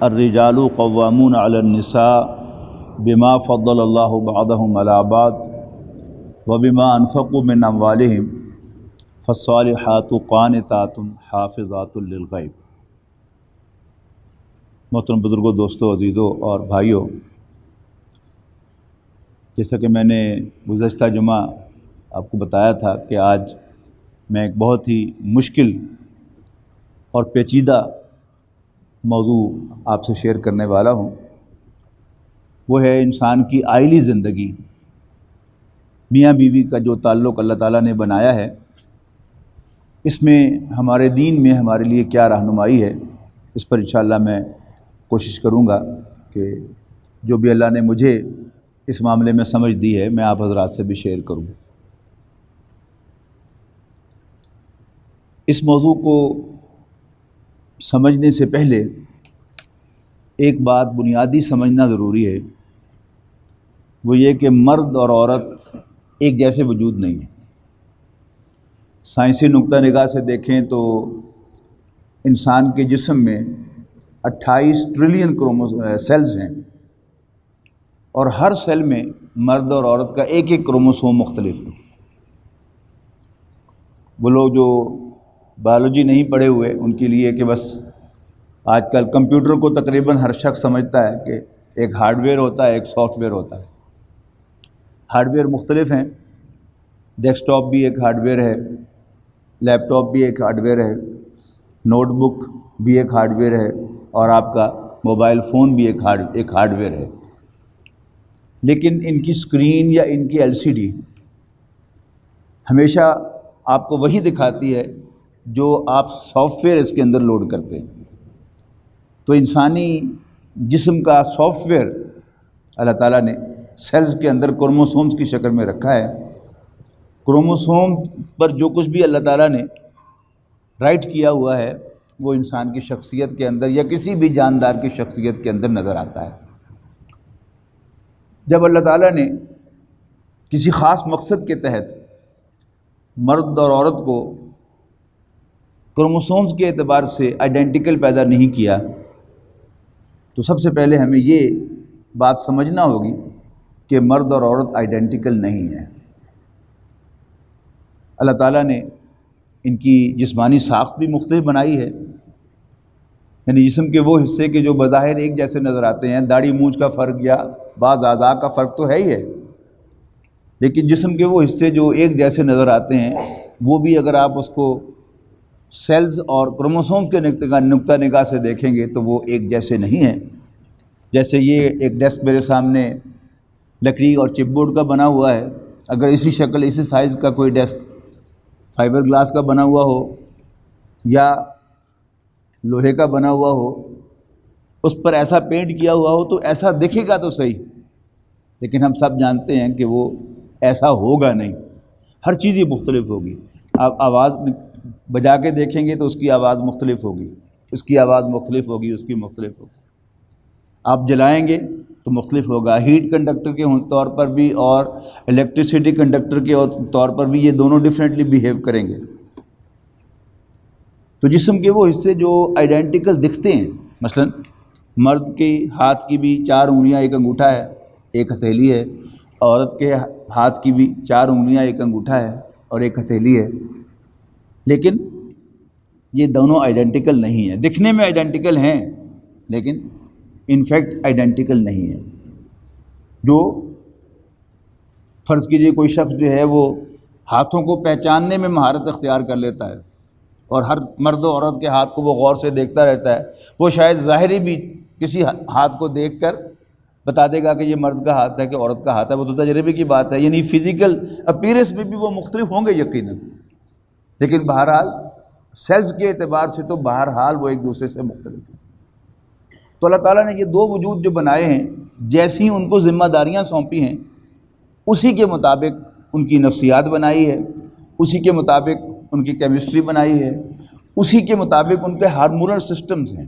الرجال قوامون علی النساء بما فضل اللہ بعضهم علی بعض وبما انفقوا من اموالهم فالصالحات قانتات حافظات للغیب۔ محترم بزرگوں، دوستوں، عزیزوں اور بھائیوں، جیسا کہ میں نے گزشتہ جمعہ آپ کو بتایا تھا کہ آج میں ایک بہت ہی مشکل اور پیچیدہ موضوع آپ سے شیئر کرنے والا ہوں۔ وہ ہے انسان کی آئلی زندگی، میاں بیوی کا جو تعلق اللہ تعالیٰ نے بنایا ہے، اس میں ہمارے دین میں ہمارے لیے کیا رہنمائی ہے، اس پر انشاءاللہ میں کوشش کروں گا کہ جو بھی اللہ نے مجھے اس معاملے میں سمجھ دی ہے میں آپ حضرات سے بھی شیئر کروں۔ اس موضوع کو سمجھنے سے پہلے ایک بات بنیادی سمجھنا ضروری ہے، وہ یہ کہ مرد اور عورت ایک جیسے وجود نہیں ہیں۔ سائنسی نقطہ نگاہ سے دیکھیں تو انسان کے جسم میں 28 ٹریلین سیلز ہیں، اور ہر سیل میں مرد اور عورت کا ایک ایک کروموسوم مختلف ہے۔ وہ لوگ جو بایولوجی نہیں پڑھے ہوئے ان کے لیے کہ بس آج کل کمپیوٹر کو تقریباً ہر شخص سمجھتا ہے کہ ایک ہارڈ ویئر ہوتا ہے، ایک سافٹ ویئر ہوتا ہے۔ ہارڈ ویئر مختلف ہیں، ڈیسک ٹاپ بھی ایک ہارڈ ویئر ہے، لیپ ٹاپ بھی ایک ہارڈ ویئر ہے، نوٹ بک بھی ایک ہارڈ ویئر ہے، اور آپ کا موبائل فون بھی ایک ہارڈ ویئر ہے۔ لیکن ان کی اسکرین یا ان کی LCD ہمیشہ آپ کو وہی دکھاتی ہے جو آپ سافٹ ویئر اس کے اندر لوڈ کرتے ہیں۔ تو انسانی جسم کا سافٹ ویئر اللہ تعالیٰ نے سیلز کے اندر کروموسومز کی شکل میں رکھا ہے۔ کروموسوم پر جو کچھ بھی اللہ تعالیٰ نے رائٹ کیا ہوا ہے وہ انسان کی شخصیت کے اندر یا کسی بھی جاندار کی شخصیت کے اندر نظر آتا ہے۔ جب اللہ تعالیٰ نے کسی خاص مقصد کے تحت مرد اور عورت کو کروموسومز کے اعتبار سے آئیڈینٹیکل پیدا نہیں کیا، تو سب سے پہلے ہمیں یہ بات سمجھنا ہوگی کہ مرد اور عورت آئیڈینٹیکل نہیں ہیں۔ اللہ تعالیٰ نے ان کی جسمانی ساخت بھی مختلف بنائی ہے، یعنی جسم کے وہ حصے کے جو بظاہر ایک جیسے نظر آتے ہیں، داڑھی مونچھ کا فرق یا بعض اعضاء کا فرق تو ہے ہی ہے، لیکن جسم کے وہ حصے جو ایک جیسے نظر آتے ہیں وہ بھی اگر آپ اس کو سیلز اور کروموسوم کے نقطہ نگاہ سے دیکھیں گے تو وہ ایک جیسے نہیں ہیں۔ جیسے یہ ایک ڈیسک میرے سامنے لکڑی اور چپ بورڈ کا بنا ہوا ہے، اگر اسی شکل اسی سائز کا کوئی ڈیسک فائبر گلاس کا بنا ہوا ہو یا لوہے کا بنا ہوا ہو، اس پر ایسا پینٹ کیا ہوا ہو تو ایسا دکھے گا تو صحیح، لیکن ہم سب جانتے ہیں کہ وہ ایسا ہوگا نہیں، ہر چیز ہی مختلف ہوگی۔ آپ آواز بجا کے دیکھیں گے تو اس کی آواز مختلف ہوگی، اس کی آواز مختلف ہوگی، اس کی مختلف ہوگی۔ آپ جلائیں گے تو مختلف ہوگا، ہیٹ کنڈکٹر کے طور پر بھی اور الیکٹریسٹی کنڈکٹر کے طور پر بھی یہ دونوں ڈیفرنٹلی بیہیو کریں گے۔ تو جسم کے وہ حصے جو آئیڈینٹیکل دکھتے ہیں، مثلا مرد کے ہاتھ کی بھی 4 انگلیاں ایک انگوٹھا ہے، ایک ہتھیلی ہے، عورت کے ہاتھ کی بھی 4 انگلیاں ایک انگوٹھا ہے اور ایک ہتھیلی ہے، لیکن یہ دونوں آئیڈینٹیکل نہیں ہیں۔ دکھنے میں آئیڈینٹیکل ہیں لیکن انفیکٹ آئیڈینٹیکل نہیں ہیں۔ جو فرض کیجئے کوئی شخص جو ہے وہ ہاتھوں کو پہچاننے میں مہارت اختیار کر لیتا ہے اور ہر مرد و عورت کے ہاتھ کو وہ غور سے دیکھتا رہتا ہے، وہ شاید ظاہری بھی کسی ہاتھ کو دیکھ کر بتا دے گا کہ یہ مرد کا ہاتھ ہے کہ عورت کا ہاتھ ہے، وہ تو تجربے کی بات ہے، یعنی فزیکل اپیرنس میں بھی وہ مختلف ہوں گے یقیناً، لیکن بہرحال سیلز کے اعتبار سے تو بہرحال وہ ایک دوسرے سے مختلف ہیں۔ تو اللہ تعالیٰ نے یہ 2 وجود جو بنائے ہیں، جیسی ان کو ذمہ داریاں سونپی ہیں اسی کے مطابق ان کی نفسیات بنائی ہے، اسی کے مطابق ان کی کیمسٹری بنائی ہے، اسی کے مطابق ان کے ہارمونل سسٹمز ہیں۔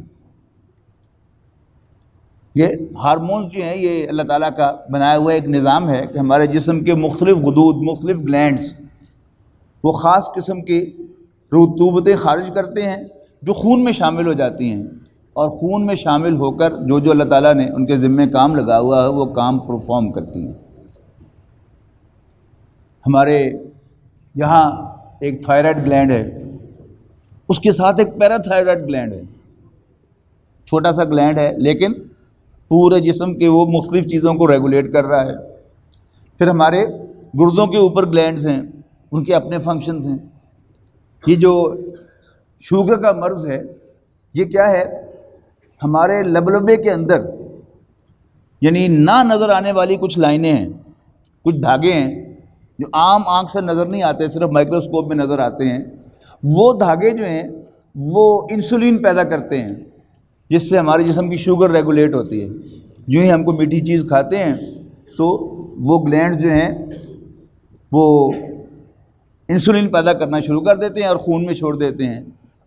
یہ ہارمونز جو ہیں یہ اللہ تعالیٰ کا بنایا ہوا ایک نظام ہے کہ ہمارے جسم کے مختلف غدود، مختلف گلینڈز وہ خاص قسم کی رطوبتیں خارج کرتے ہیں جو خون میں شامل ہو جاتی ہیں، اور خون میں شامل ہو کر جو اللہ تعالیٰ نے ان کے ذمے کام لگا ہوا ہے وہ کام پرفارم کرتی ہیں۔ ہمارے یہاں ایک تھائرائڈ گلینڈ ہے، اس کے ساتھ ایک پیرا تھائرائڈ گلینڈ ہے، چھوٹا سا گلینڈ ہے لیکن پورے جسم کے وہ مختلف چیزوں کو ریگولیٹ کر رہا ہے۔ پھر ہمارے گردوں کے اوپر گلینڈز ہیں، ان کے اپنے فنکشنز ہیں۔ یہ جو شوگر کا مرض ہے یہ کیا ہے؟ ہمارے لبلبے کے اندر یعنی نہ نظر آنے والی کچھ لائنیں ہیں، کچھ دھاگے ہیں جو عام آنکھ سے نظر نہیں آتے، صرف مائکروسکوپ میں نظر آتے ہیں۔ وہ دھاگے جو ہیں وہ انسولین پیدا کرتے ہیں جس سے ہمارے جسم کی شوگر ریگولیٹ ہوتی ہے۔ جو ہی ہم کو میٹھی چیز کھاتے ہیں تو وہ گلینڈز جو ہیں وہ انسولین پیدا کرنا شروع کر دیتے ہیں اور خون میں چھوڑ دیتے ہیں،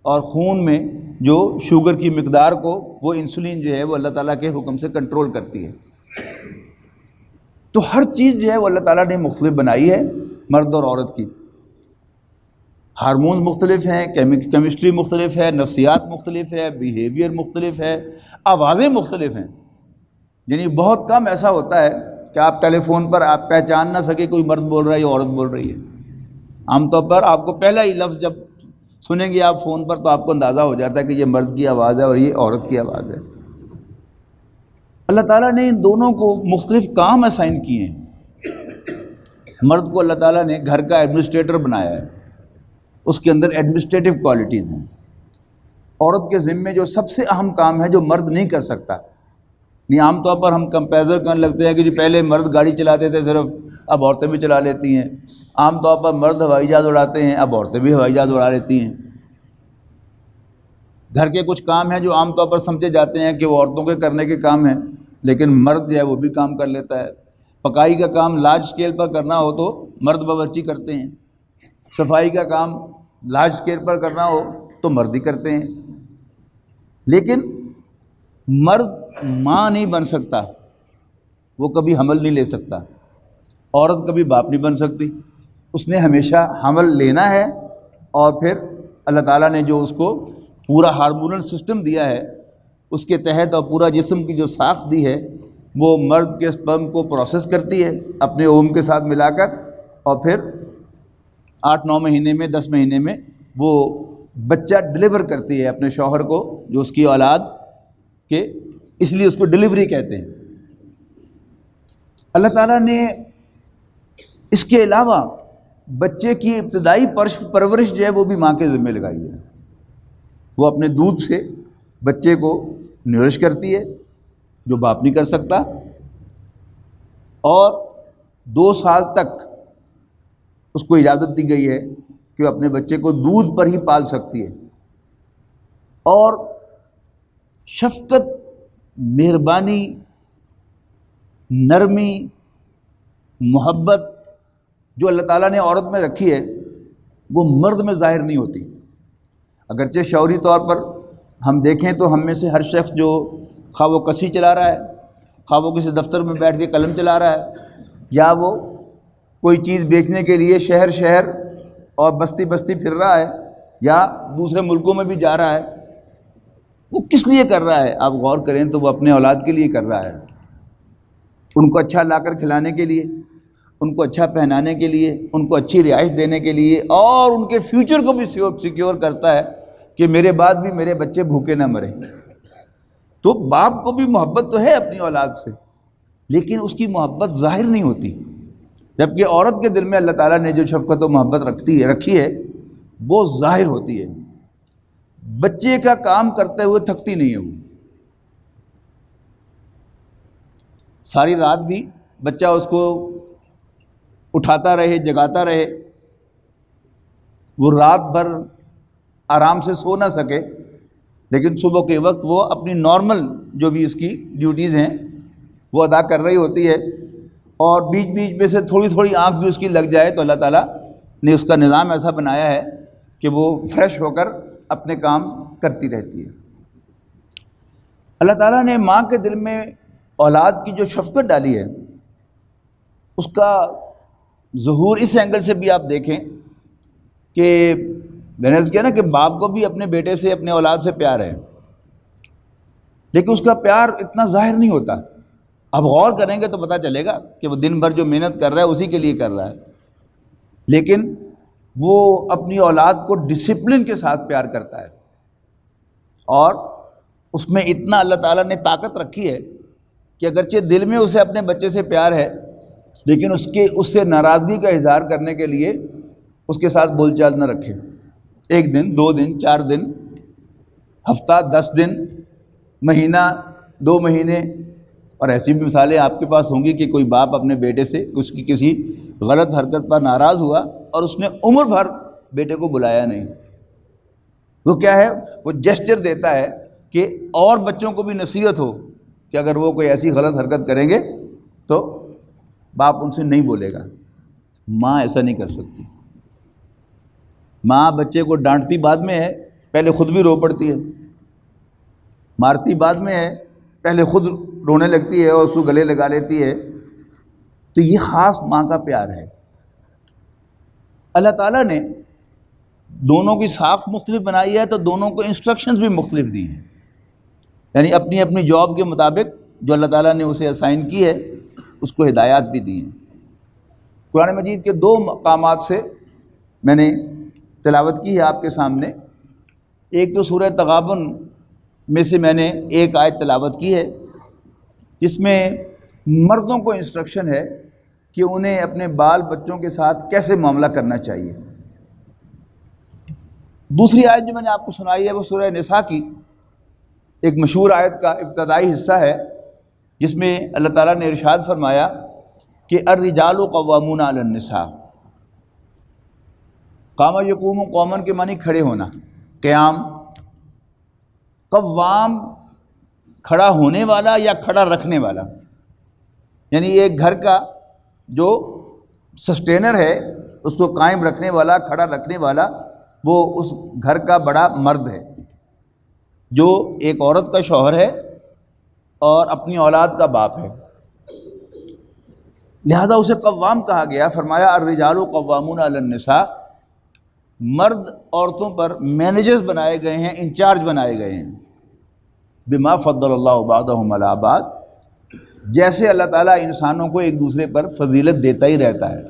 اور خون میں جو شوگر کی مقدار کو وہ انسولین جو ہے وہ اللہ تعالیٰ کے حکم سے کنٹرول کرتی ہے۔ تو ہر چیز جو ہے وہ اللہ تعالیٰ نے مختلف بنائی ہے مرد اور عورت کی۔ ہارمونز مختلف ہیں، کیمسٹری مختلف ہے، نفسیات مختلف ہے، بیہیویئر مختلف ہے، آوازیں مختلف ہیں۔ یعنی بہت کم ایسا ہوتا ہے کہ آپ ٹیلی فون پر آپ پہچان نہ سکے کوئی مرد بول رہا ہے یا عورت بول رہی ہے۔ عام طور پر آپ کو پہلا ہی لفظ جب سنیں گے آپ فون پر تو آپ کو اندازہ ہو جاتا ہے کہ یہ مرد کی آواز ہے اور یہ عورت کی آواز ہے۔ اللہ تعالیٰ نے ان دونوں کو مختلف کام اسائن کیے ہیں۔ مرد کو اللہ تعالیٰ نے گھر کا ایڈمنسٹریٹر بنایا ہے، اس کے اندر ایڈمنسٹریٹو کوالٹیز ہیں۔ عورت کے ذمے جو سب سے اہم کام ہے جو مرد نہیں کر سکتا، نہیں عام طور پر ہم کمپیریزن کرنے لگتے ہیں کہ جی پہلے مرد گاڑی چلاتے تھے صرف، اب عورتیں بھی چلا لیتی ہیں۔ عام طور پر مرد ہوائی جہاز اڑاتے ہیں، اب عورتیں بھی ہوائی جہاز اڑا لیتی ہیں۔ گھر کے کچھ کام ہیں جو عام طور پر سمجھے جاتے ہیں کہ وہ عورتوں کے کرنے کے کام ہیں، لیکن مرد جو ہے وہ بھی کام کر لیتا ہے۔ پکائی کا کام لارج اسکیل پر کرنا ہو تو مرد باورچی کرتے ہیں، صفائی کا کام لارج اسکیل پر کرنا ہو تو مرد ہی کرتے ہیں۔ لیکن مرد ماں نہیں بن سکتا، وہ کبھی حمل نہیں لے سکتا۔ عورت کبھی باپ نہیں بن سکتی، اس نے ہمیشہ حمل لینا ہے، اور پھر اللہ تعالیٰ نے جو اس کو پورا ہارمونل سسٹم دیا ہے اس کے تحت اور پورا جسم کی جو ساخت دی ہے وہ مرد کے سپرم کو پروسیس کرتی ہے اپنے اوم کے ساتھ ملا کر، اور پھر 8-9 مہینے میں 10 مہینے میں وہ بچہ ڈلیور کرتی ہے اپنے شوہر کو، جو اس کی اولاد کے، اس لیے اس کو ڈلیوری کہتے ہیں۔ اللہ تعالیٰ نے اس کے علاوہ بچے کی ابتدائی پرورش جو ہے وہ بھی ماں کے ذمہ لگائی ہے۔ وہ اپنے دودھ سے بچے کو نورش کرتی ہے جو باپ نہیں کر سکتا، اور 2 سال تک اس کو اجازت دی گئی ہے کہ وہ اپنے بچے کو دودھ پر ہی پال سکتی ہے۔ اور شفقت، مہربانی، نرمی، محبت جو اللہ تعالیٰ نے عورت میں رکھی ہے وہ مرد میں ظاہر نہیں ہوتی۔ اگرچہ شعوری طور پر ہم دیکھیں تو ہم میں سے ہر شخص جو خواہ وہ کسی چلا رہا ہے، خواہ وہ کسی دفتر میں بیٹھ کے قلم چلا رہا ہے، یا وہ کوئی چیز بیچنے کے لیے شہر شہر اور بستی بستی پھر رہا ہے، یا دوسرے ملکوں میں بھی جا رہا ہے، وہ کس لیے کر رہا ہے؟ آپ غور کریں تو وہ اپنے اولاد کے لیے کر رہا ہے، ان کو اچھا لا کر کھلانے کے لیے، ان کو اچھا پہنانے کے لیے، ان کو اچھی رہائش دینے کے لیے، اور ان کے فیوچر کو بھی سیکیور کرتا ہے کہ میرے بعد بھی میرے بچے بھوکے نہ مریں۔ تو باپ کو بھی محبت تو ہے اپنی اولاد سے، لیکن اس کی محبت ظاہر نہیں ہوتی، جبکہ عورت کے دل میں اللہ تعالیٰ نے جو شفقت و محبت رکھی ہے وہ ظاہر ہوتی ہے۔ بچے کا کام کرتے ہوئے تھکتی نہیں ہے، وہ ساری رات بھی بچہ اس کو اٹھاتا رہے، جگاتا رہے، وہ رات بھر آرام سے سو نہ سکے، لیکن صبح کے وقت وہ اپنی نارمل جو بھی اس کی ڈیوٹیز ہیں وہ ادا کر رہی ہوتی ہے، اور بیچ بیچ میں سے تھوڑی تھوڑی آنکھ بھی اس کی لگ جائے تو اللہ تعالیٰ نے اس کا نظام ایسا بنایا ہے کہ وہ فریش ہو کر اپنے کام کرتی رہتی ہے۔ اللہ تعالیٰ نے ماں کے دل میں اولاد کی جو شفقت ڈالی ہے اس کا ظہور اس اینگل سے بھی آپ دیکھیں کہ میں نے کیا نا کہ باپ کو بھی اپنے بیٹے سے، اپنے اولاد سے پیار ہے، لیکن اس کا پیار اتنا ظاہر نہیں ہوتا. اب غور کریں گے تو پتہ چلے گا کہ وہ دن بھر جو محنت کر رہا ہے اسی کے لیے کر رہا ہے، لیکن وہ اپنی اولاد کو ڈسپلن کے ساتھ پیار کرتا ہے. اور اس میں اتنا اللہ تعالیٰ نے طاقت رکھی ہے کہ اگرچہ دل میں اسے اپنے بچے سے پیار ہے، لیکن اس سے ناراضگی کا اظہار کرنے کے لیے اس کے ساتھ بول چال نہ رکھے. 1 دن 2 دن 4 دن، ہفتہ 10 دن، مہینہ 2 مہینے. اور ایسی بھی مثالیں آپ کے پاس ہوں گی کہ کوئی باپ اپنے بیٹے سے اس کی کسی غلط حرکت پر ناراض ہوا اور اس نے عمر بھر بیٹے کو بلایا نہیں. وہ کیا ہے، وہ جسچر دیتا ہے کہ اور بچوں کو بھی نصیحت ہو کہ اگر وہ کوئی ایسی غلط حرکت کریں گے تو باپ ان سے نہیں بولے گا. ماں ایسا نہیں کر سکتی. ماں بچے کو ڈانٹتی بعد میں ہے، پہلے خود بھی رو پڑتی ہے. مارتی بعد میں ہے، پہلے خود رونے لگتی ہے اور اس کو گلے لگا لیتی ہے. تو یہ خاص ماں کا پیار ہے. اللہ تعالیٰ نے دونوں کی ساخت مختلف بنائی ہے تو دونوں کو انسٹرکشنز بھی مختلف دی ہیں، یعنی اپنی اپنی جاب کے مطابق جو اللہ تعالیٰ نے اسے اسائن کی ہے اس کو ہدایات بھی دی ہیں. قرآن مجید کے 2 مقامات سے میں نے تلاوت کی ہے آپ کے سامنے. ایک تو سورہ تغابن میں سے میں نے ایک آیت تلاوت کی ہے جس میں مردوں کو انسٹرکشن ہے کہ انہیں اپنے بال بچوں کے ساتھ کیسے معاملہ کرنا چاہیے. دوسری آیت جو میں نے آپ کو سنائی ہے وہ سورہ نساء کی ایک مشہور آیت کا ابتدائی حصہ ہے جس میں اللہ تعالیٰ نے ارشاد فرمایا کہ الرجال قوامون علی النساء. قام یقوم قومن کے معنی کھڑے ہونا، قیام. قوام کھڑا ہونے والا یا کھڑا رکھنے والا، یعنی ایک گھر کا جو سسٹینر ہے اس کو قائم رکھنے والا، کھڑا رکھنے والا، وہ اس گھر کا بڑا مرد ہے جو ایک عورت کا شوہر ہے اور اپنی اولاد کا باپ ہے. لہذا اسے قوام کہا گیا. فرمایا الرجال قوامون علی النساء، مرد عورتوں پر مینیجرز بنائے گئے ہیں، انچارج بنائے گئے ہیں. بما فضل اللہ بعضهم علی بعض، جیسے اللہ تعالیٰ انسانوں کو ایک دوسرے پر فضیلت دیتا ہی رہتا ہے.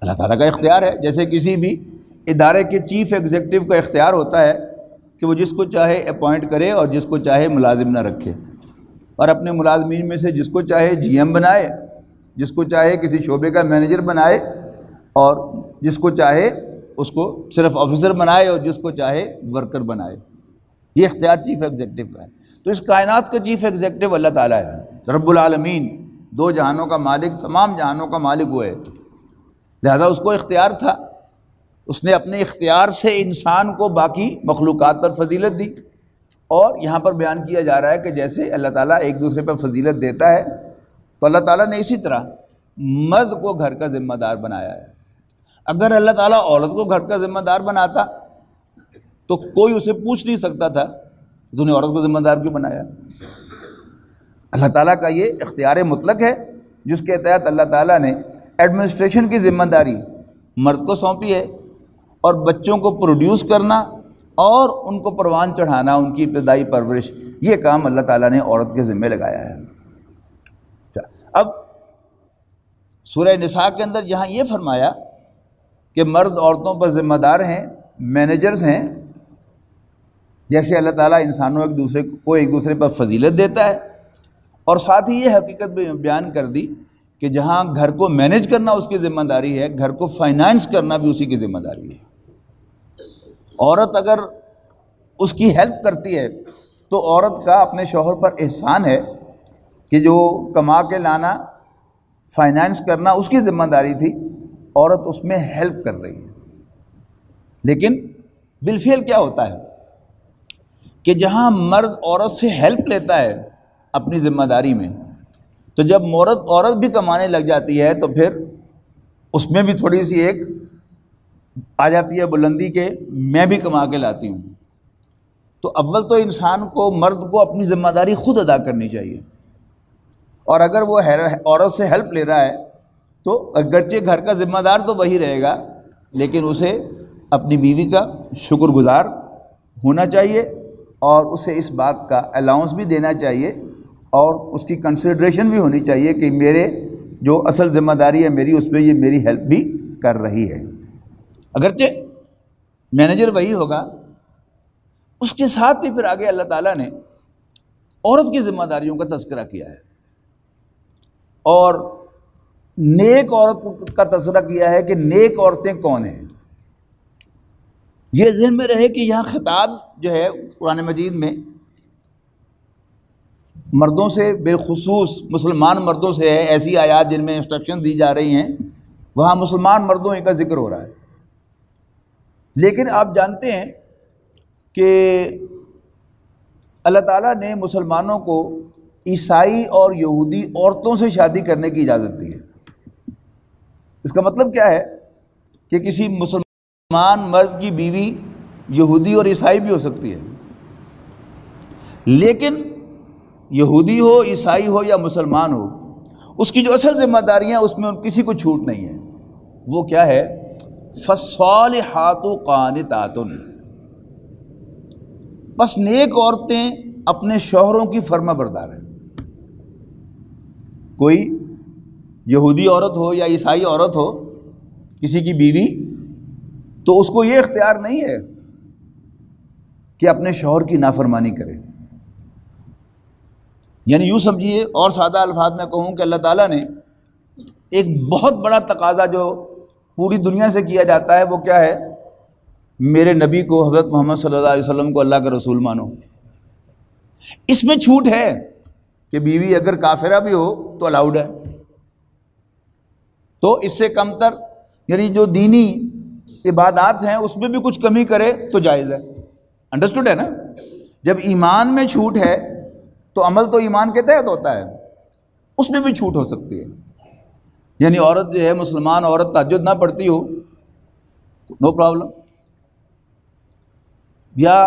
اللہ تعالیٰ کا اختیار ہے، جیسے کسی بھی ادارے کے چیف ایگزیکٹو کا اختیار ہوتا ہے کہ وہ جس کو چاہے اپوائنٹ کرے اور جس کو چاہے ملازم نہ رکھے، اور اپنے ملازمین میں سے جس کو چاہے جی ایم بنائے، جس کو چاہے کسی شعبے کا مینیجر بنائے، اور جس کو چاہے اس کو صرف آفیسر بنائے اور جس کو چاہے ورکر بنائے. یہ اختیار چیف ایگزیکٹو کا ہے. تو اس کائنات کا چیف ایگزیکٹو اللہ تعالیٰ ہے، رب العالمین. 2 جہانوں کا مالک، تمام جہانوں کا مالک وہ ہے. لہذا اس کو اختیار تھا، اس نے اپنے اختیار سے انسان کو باقی مخلوقات پر فضیلت دی. اور یہاں پر بیان کیا جا رہا ہے کہ جیسے اللہ تعالیٰ ایک دوسرے پر فضیلت دیتا ہے تو اللہ تعالیٰ نے اسی طرح مرد کو گھر کا ذمہ دار بنایا ہے. اگر اللہ تعالیٰ عورت کو گھر کا ذمہ دار بناتا تو کوئی اسے پوچھ نہیں سکتا تھا تو نے عورت کو ذمہ دار کیوں بنایا. اللہ تعالیٰ کا یہ اختیار مطلق ہے جس کے تحت اللہ تعالیٰ نے ایڈمنسٹریشن کی ذمہ داری مرد کو سونپی ہے، اور بچوں کو پروڈیوس کرنا اور ان کو پروان چڑھانا، ان کی ابتدائی پرورش، یہ کام اللہ تعالیٰ نے عورت کے ذمہ لگایا ہے. اب سورہ نساء کے اندر یہاں یہ فرمایا کہ مرد عورتوں پر ذمہ دار ہیں، مینیجرز ہیں، جیسے اللہ تعالیٰ انسانوں ایک دوسرے پر فضیلت دیتا ہے. اور ساتھ ہی یہ حقیقت بھی بیان کر دی کہ جہاں گھر کو مینیج کرنا اس کی ذمہ داری ہے، گھر کو فائنانس کرنا بھی اسی کی ذمہ داری ہے. عورت اگر اس کی ہیلپ کرتی ہے تو عورت کا اپنے شوہر پر احسان ہے کہ جو کما کے لانا، فائنانس کرنا اس کی ذمہ داری تھی، عورت اس میں ہیلپ کر رہی ہے. لیکن بالفعل کیا ہوتا ہے کہ جہاں مرد عورت سے ہیلپ لیتا ہے اپنی ذمہ داری میں، تو جب عورت بھی کمانے لگ جاتی ہے تو پھر اس میں بھی تھوڑی سی ایک آ جاتی ہے بلندی کہ میں بھی کما کے لاتی ہوں. تو اول تو انسان کو، مرد کو اپنی ذمہ داری خود ادا کرنی چاہیے، اور اگر وہ عورت سے ہیلپ لے رہا ہے تو اگرچہ گھر کا ذمہ دار تو وہی رہے گا، لیکن اسے اپنی بیوی کا شکر گزار ہونا چاہیے اور اسے اس بات کا الاؤنس بھی دینا چاہیے اور اس کی کنسیڈریشن بھی ہونی چاہیے کہ میرے جو اصل ذمہ داری ہے میری، اس میں یہ میری ہیلپ بھی کر رہی ہے۔ اگرچہ مینیجر وہی ہوگا، اس کے ساتھ ہی پھر آگے اللہ تعالیٰ نے عورت کی ذمہ داریوں کا تذکرہ کیا ہے اور نیک عورت کا تذکرہ کیا ہے کہ نیک عورتیں کون ہیں۔ یہ ذہن میں رہے کہ یہاں خطاب جو ہے قرآن مجید میں مردوں سے، بالخصوص مسلمان مردوں سے ہے۔ ایسی آیات جن میں انسٹرکشن دی جا رہی ہیں وہاں مسلمان مردوں کا ذکر ہو رہا ہے، لیکن آپ جانتے ہیں کہ اللہ تعالیٰ نے مسلمانوں کو عیسائی اور یہودی عورتوں سے شادی کرنے کی اجازت دی ہے۔ اس کا مطلب کیا ہے کہ کسی مسلمان مرد کی بیوی یہودی اور عیسائی بھی ہو سکتی ہے، لیکن یہودی ہو، عیسائی ہو یا مسلمان ہو، اس کی جو اصل ذمہ داریاں اس میں کسی کو چھوٹ نہیں ہے۔ وہ کیا ہے؟ فَالصَّالِحَاتُ قَانِتَاتٌ، بس نیک عورتیں اپنے شوہروں کی فرما بردار ہیں۔ کوئی یہودی عورت ہو یا عیسائی عورت ہو کسی کی بیوی، تو اس کو یہ اختیار نہیں ہے کہ اپنے شوہر کی نافرمانی کرے۔ یعنی یوں سمجھیے، اور سادہ الفاظ میں کہوں کہ اللہ تعالیٰ نے ایک بہت بڑا تقاضا جو پوری دنیا سے کیا جاتا ہے وہ کیا ہے؟ میرے نبی کو، حضرت محمد صلی اللہ علیہ وسلم کو اللہ کا رسول مانو۔ اس میں چھوٹ ہے کہ بیوی اگر کافرہ بھی ہو تو الاؤڈ ہے، تو اس سے کم تر یعنی جو دینی عبادات ہیں اس میں بھی کچھ کمی کرے تو جائز ہے۔ انڈرسٹوڈ ہے نا؟ جب ایمان میں چھوٹ ہے تو عمل تو ایمان کے تحت ہوتا ہے، اس میں بھی چھوٹ ہو سکتی ہے۔ یعنی عورت جو ہے، مسلمان عورت تہجد نہ پڑھتی ہو، نو پرابلم، یا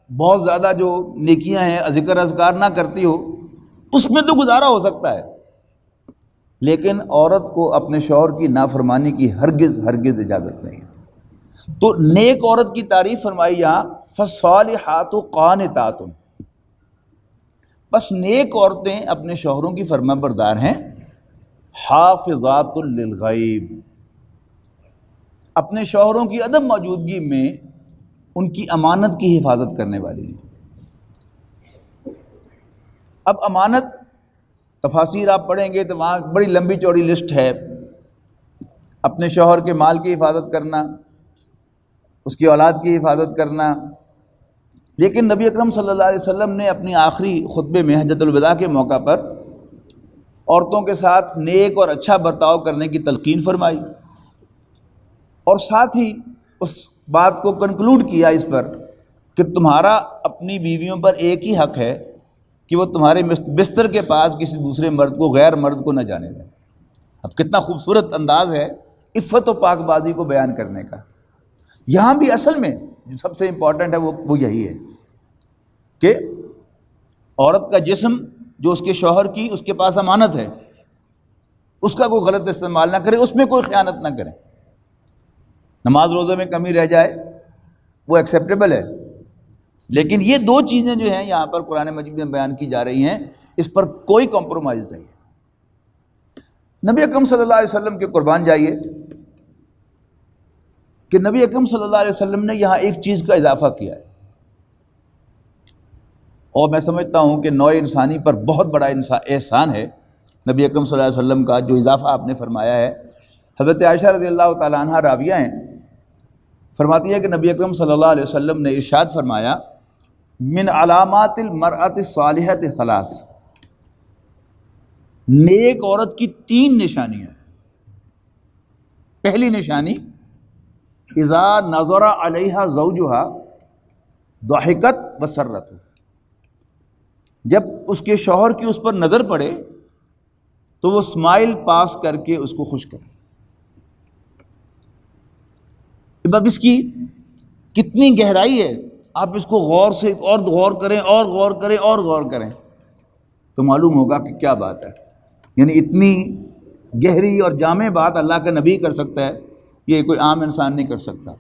بہت زیادہ جو نیکیاں ہیں ذکر اذکار نہ کرتی ہو، اس میں تو گزارا ہو سکتا ہے، لیکن عورت کو اپنے شوہر کی نافرمانی کی ہرگز اجازت نہیں ہے۔ تو نیک عورت کی تعریف فرمائی یہاں فَالصَّالِحَاتُ قَانِتَاتٌ، بس نیک عورتیں اپنے شوہروں کی فرما بردار ہیں، حافظات للغیب، اپنے شوہروں کی عدم موجودگی میں ان کی امانت کی حفاظت کرنے والی ہیں۔ اب امانت تفاسیر آپ پڑھیں گے تو وہاں بڑی لمبی چوڑی لسٹ ہے۔ اپنے شوہر کے مال کی حفاظت کرنا، اس کی اولاد کی حفاظت کرنا، لیکن نبی اکرم صلی اللہ علیہ وسلم نے اپنی آخری خطبے میں حجۃ الوداع کے موقع پر عورتوں کے ساتھ نیک اور اچھا برتاؤ کرنے کی تلقین فرمائی، اور ساتھ ہی اس بات کو کنکلوڈ کیا اس پر کہ تمہارا اپنی بیویوں پر ایک ہی حق ہے کہ وہ تمہارے بستر کے پاس کسی دوسرے مرد کو، غیر مرد کو نہ جانے دیں۔ اب کتنا خوبصورت انداز ہے عفت و پاک بازی کو بیان کرنے کا۔ یہاں بھی اصل میں جو سب سے امپورٹنٹ ہے وہ یہی ہے کہ عورت کا جسم جو اس کے شوہر کی، اس کے پاس امانت ہے، اس کا کوئی غلط استعمال نہ کرے، اس میں کوئی خیانت نہ کرے۔ نماز روزے میں کمی رہ جائے وہ ایکسیپٹیبل ہے، لیکن یہ دو چیزیں جو ہیں یہاں پر قرآن مجید میں بیان کی جا رہی ہیں، اس پر کوئی کمپرومائز نہیں ہے۔ نبی اکرم صلی اللہ علیہ وسلم کے قربان جائیے کہ نبی اکرم صلی اللہ علیہ وسلم نے یہاں ایک چیز کا اضافہ کیا ہے، اور میں سمجھتا ہوں کہ نوع انسانی پر بہت بڑا احسان ہے نبی اکرم صلی اللہ علیہ وسلم کا جو اضافہ آپ نے فرمایا ہے۔ حضرت عائشہ رضی اللہ تعالیٰ عنہ راویہ ہیں، فرماتی ہے کہ نبی اکرم صلی اللہ علیہ وسلم نے ارشاد فرمایا، من علامات المرأة الصالحة ثلاث، نیک عورت کی 3 نشانیاں ہیں۔ پہلی نشانی، اذا نظر علیہا زوجہا ضحکت وسرت، جب اس کے شوہر کی اس پر نظر پڑے تو وہ اسمائل پاس کر کے اس کو خوش کرے۔ اب اس کی کتنی گہرائی ہے، آپ اس کو غور سے اور غور کریں اور غور کریں اور غور کریں تو معلوم ہوگا کہ کیا بات ہے۔ یعنی اتنی گہری اور جامع بات اللہ کا نبی کر سکتا ہے، یہ کوئی عام انسان نہیں کر سکتا۔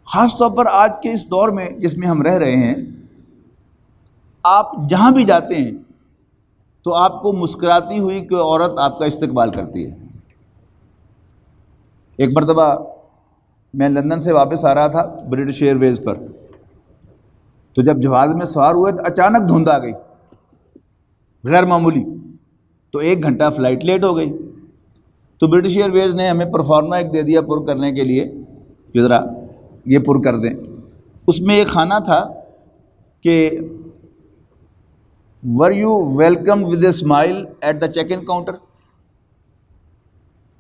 خاص طور پر آج کے اس دور میں جس میں ہم رہ رہے ہیں، آپ جہاں بھی جاتے ہیں تو آپ کو مسکراتی ہوئی کوئی عورت آپ کا استقبال کرتی ہے۔ ایک مرتبہ میں لندن سے واپس آ رہا تھا برٹش ایئر ویز پر، تو جب جہاز میں سوار ہوئے تو اچانک دھند آ گئی غیر معمولی، تو 1 گھنٹہ فلائٹ لیٹ ہو گئی۔ تو برٹش ایئر ویز نے ہمیں پرفارما ایک دے دیا پر کرنے کے لیے کہ ذرا یہ پر کر دیں۔ اس میں ایک خانہ تھا کہ were you welcome with a smile at the check in counter,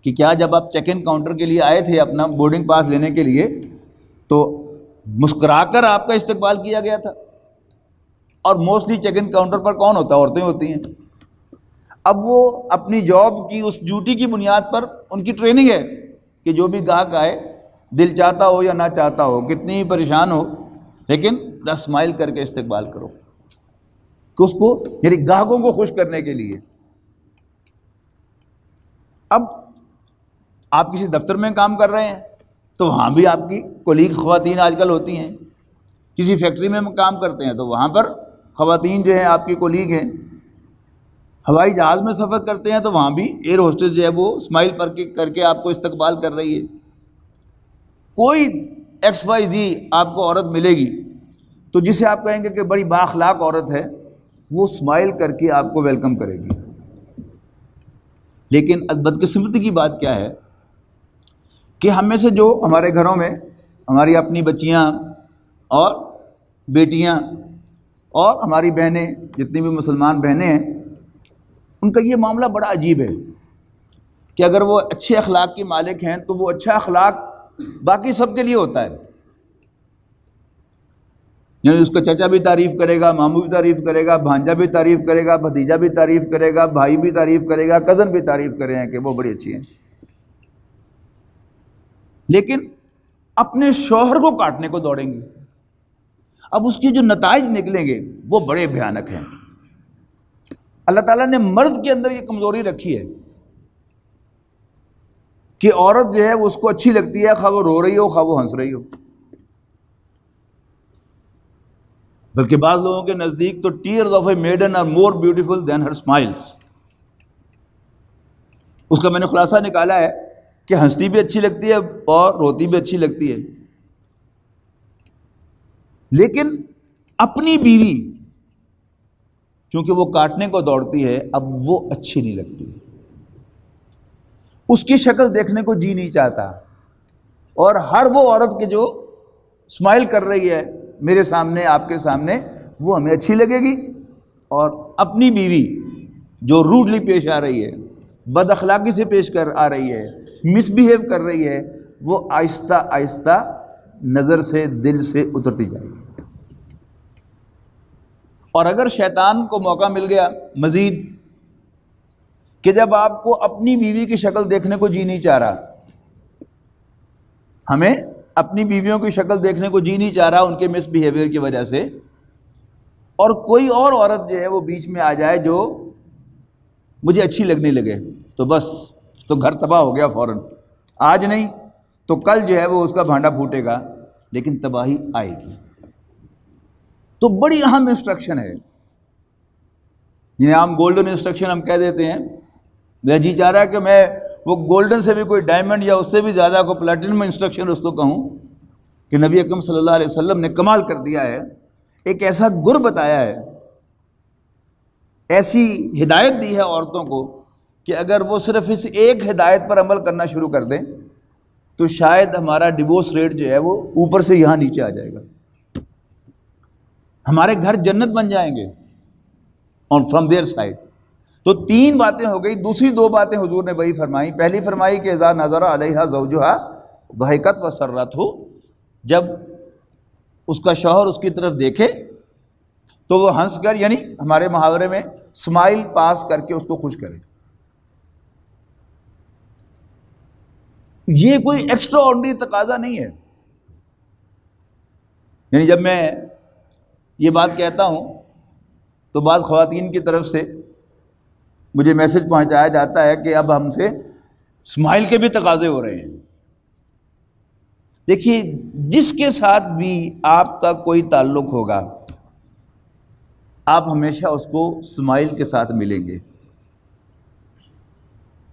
کہ کیا جب آپ چیک ان کاؤنٹر کے لیے آئے تھے اپنا بورڈنگ پاس لینے کے لیے تو مسکرا کر آپ کا استقبال کیا گیا تھا؟ اور موسٹلی چیک ان کاؤنٹر پر کون ہوتا ہے؟ عورتیں ہوتی ہیں۔ اب وہ اپنی جاب کی اس ڈیوٹی کی بنیاد پر ان کی ٹریننگ ہے کہ جو بھی گاہک آئے، دل چاہتا ہو یا نہ چاہتا ہو، کتنی ہی پریشان ہو، لیکن اسمائل کر کے استقبال کرو، کہ اس کو یعنی گاہکوں کو خوش کرنے کے لیے۔ اب آپ کسی دفتر میں کام کر رہے ہیں تو وہاں بھی آپ کی کولیگ خواتین آج کل ہوتی ہیں، کسی فیکٹری میں کام کرتے ہیں تو وہاں پر خواتین جو ہیں آپ کی کولیگ ہیں، ہوائی جہاز میں سفر کرتے ہیں تو وہاں بھی ایئر ہوسٹس جو ہے وہ اسمائل کر کے آپ کو استقبال کر رہی ہے۔ کوئی ایکس وائی زی آپ کو عورت ملے گی تو جسے آپ کہیں گے کہ بڑی بااخلاق عورت ہے، وہ اسمائل کر کے آپ کو ویلکم کرے گی۔ لیکن بدقسمتی کی بات کیا ہے کہ ہم میں سے جو ہمارے گھروں میں ہماری اپنی بچیاں اور بیٹیاں اور ہماری بہنیں، جتنی بھی مسلمان بہنیں ہیں، ان کا یہ معاملہ بڑا عجیب ہے کہ اگر وہ اچھے اخلاق کی مالک ہیں تو وہ اچھا اخلاق باقی سب کے لیے ہوتا ہے، یعنی اس کا چچا بھی تعریف کرے گا، ماموں بھی تعریف کرے گا، بھانجا بھی تعریف کرے گا، بھتیجا بھی تعریف کرے گا، بھائی بھی تعریف کرے گا، کزن بھی تعریف کرے ہیں کہ وہ بڑی اچھی ہیں۔ لیکن اپنے شوہر کو کاٹنے کو دوڑیں گے۔ اب اس کے جو نتائج نکلیں گے وہ بڑے بھیانک ہیں۔ اللہ تعالیٰ نے مرد کے اندر یہ کمزوری رکھی ہے کہ عورت جو ہے وہ اس کو اچھی لگتی ہے، خواہ وہ رو رہی ہو خواہ وہ ہنس رہی ہو۔ بلکہ بعض لوگوں کے نزدیک تو tears of a maiden are more beautiful than her smiles۔ اس کا میں نے خلاصہ نکالا ہے کہ ہنستی بھی اچھی لگتی ہے اور روتی بھی اچھی لگتی ہے، لیکن اپنی بیوی کیونکہ وہ کاٹنے کو دوڑتی ہے اب وہ اچھی نہیں لگتی، اس کی شکل دیکھنے کو جی نہیں چاہتا، اور ہر وہ عورت کے جو اسمائل کر رہی ہے میرے سامنے آپ کے سامنے وہ ہمیں اچھی لگے گی، اور اپنی بیوی جو روڈلی پیش آ رہی ہے، بد اخلاقی سے پیش کر آ رہی ہے، مس بیہیو کر رہی ہے، وہ آہستہ آہستہ نظر سے دل سے اترتی جائے گی۔ اور اگر شیطان کو موقع مل گیا مزید کہ جب آپ کو اپنی بیوی کی شکل دیکھنے کو جی نہیں چاہ رہا، ہمیں اپنی بیویوں کی شکل دیکھنے کو جی نہیں چاہ رہا ان کے مس بیہیویئر کی وجہ سے، اور کوئی اور عورت جو ہے وہ بیچ میں آ جائے جو مجھے اچھی لگنے لگے، تو بس تو گھر تباہ ہو گیا فوراً۔ آج نہیں تو کل جو ہے وہ اس کا بھانڈا پھوٹے گا، لیکن تباہی آئے گی۔ تو بڑی اہم انسٹرکشن ہے، جنہیں عام گولڈن انسٹرکشن ہم کہہ دیتے ہیں۔ میرا جی چاہ رہا ہے کہ میں وہ گولڈن سے بھی کوئی ڈائمنڈ یا اس سے بھی زیادہ کوئی پلیٹینم انسٹرکشن اس کو کہوں کہ نبی اکرم صلی اللہ علیہ وسلم نے کمال کر دیا ہے، ایک ایسا گر بتایا ہے، ایسی ہدایت دی ہے عورتوں کو کہ اگر وہ صرف اس ایک ہدایت پر عمل کرنا شروع کر دیں تو شاید ہمارا ڈیورس ریٹ جو ہے وہ اوپر سے یہاں نیچے آ جائے گا، ہمارے گھر جنت بن جائیں گے اور فرام دیئر سائڈ۔ تو 3 باتیں ہو گئی، دوسری 2 باتیں حضور نے وہی فرمائی۔ پہلی فرمائی کہ اذا نظر علیہا زوجہا ضحکت وسرتہ، جب اس کا شوہر اس کی طرف دیکھے تو وہ ہنس کر، یعنی ہمارے محاورے میں اسمائل پاس کر کے اس کو خوش کرے۔ یہ کوئی ایکسٹرا آرڈنری تقاضا نہیں ہے۔ یعنی جب میں یہ بات کہتا ہوں تو بعض خواتین کی طرف سے مجھے میسج پہنچایا جاتا ہے کہ اب ہم سے اسمائل کے بھی تقاضے ہو رہے ہیں۔ دیکھیے جس کے ساتھ بھی آپ کا کوئی تعلق ہوگا آپ ہمیشہ اس کو اسمائل کے ساتھ ملیں گے.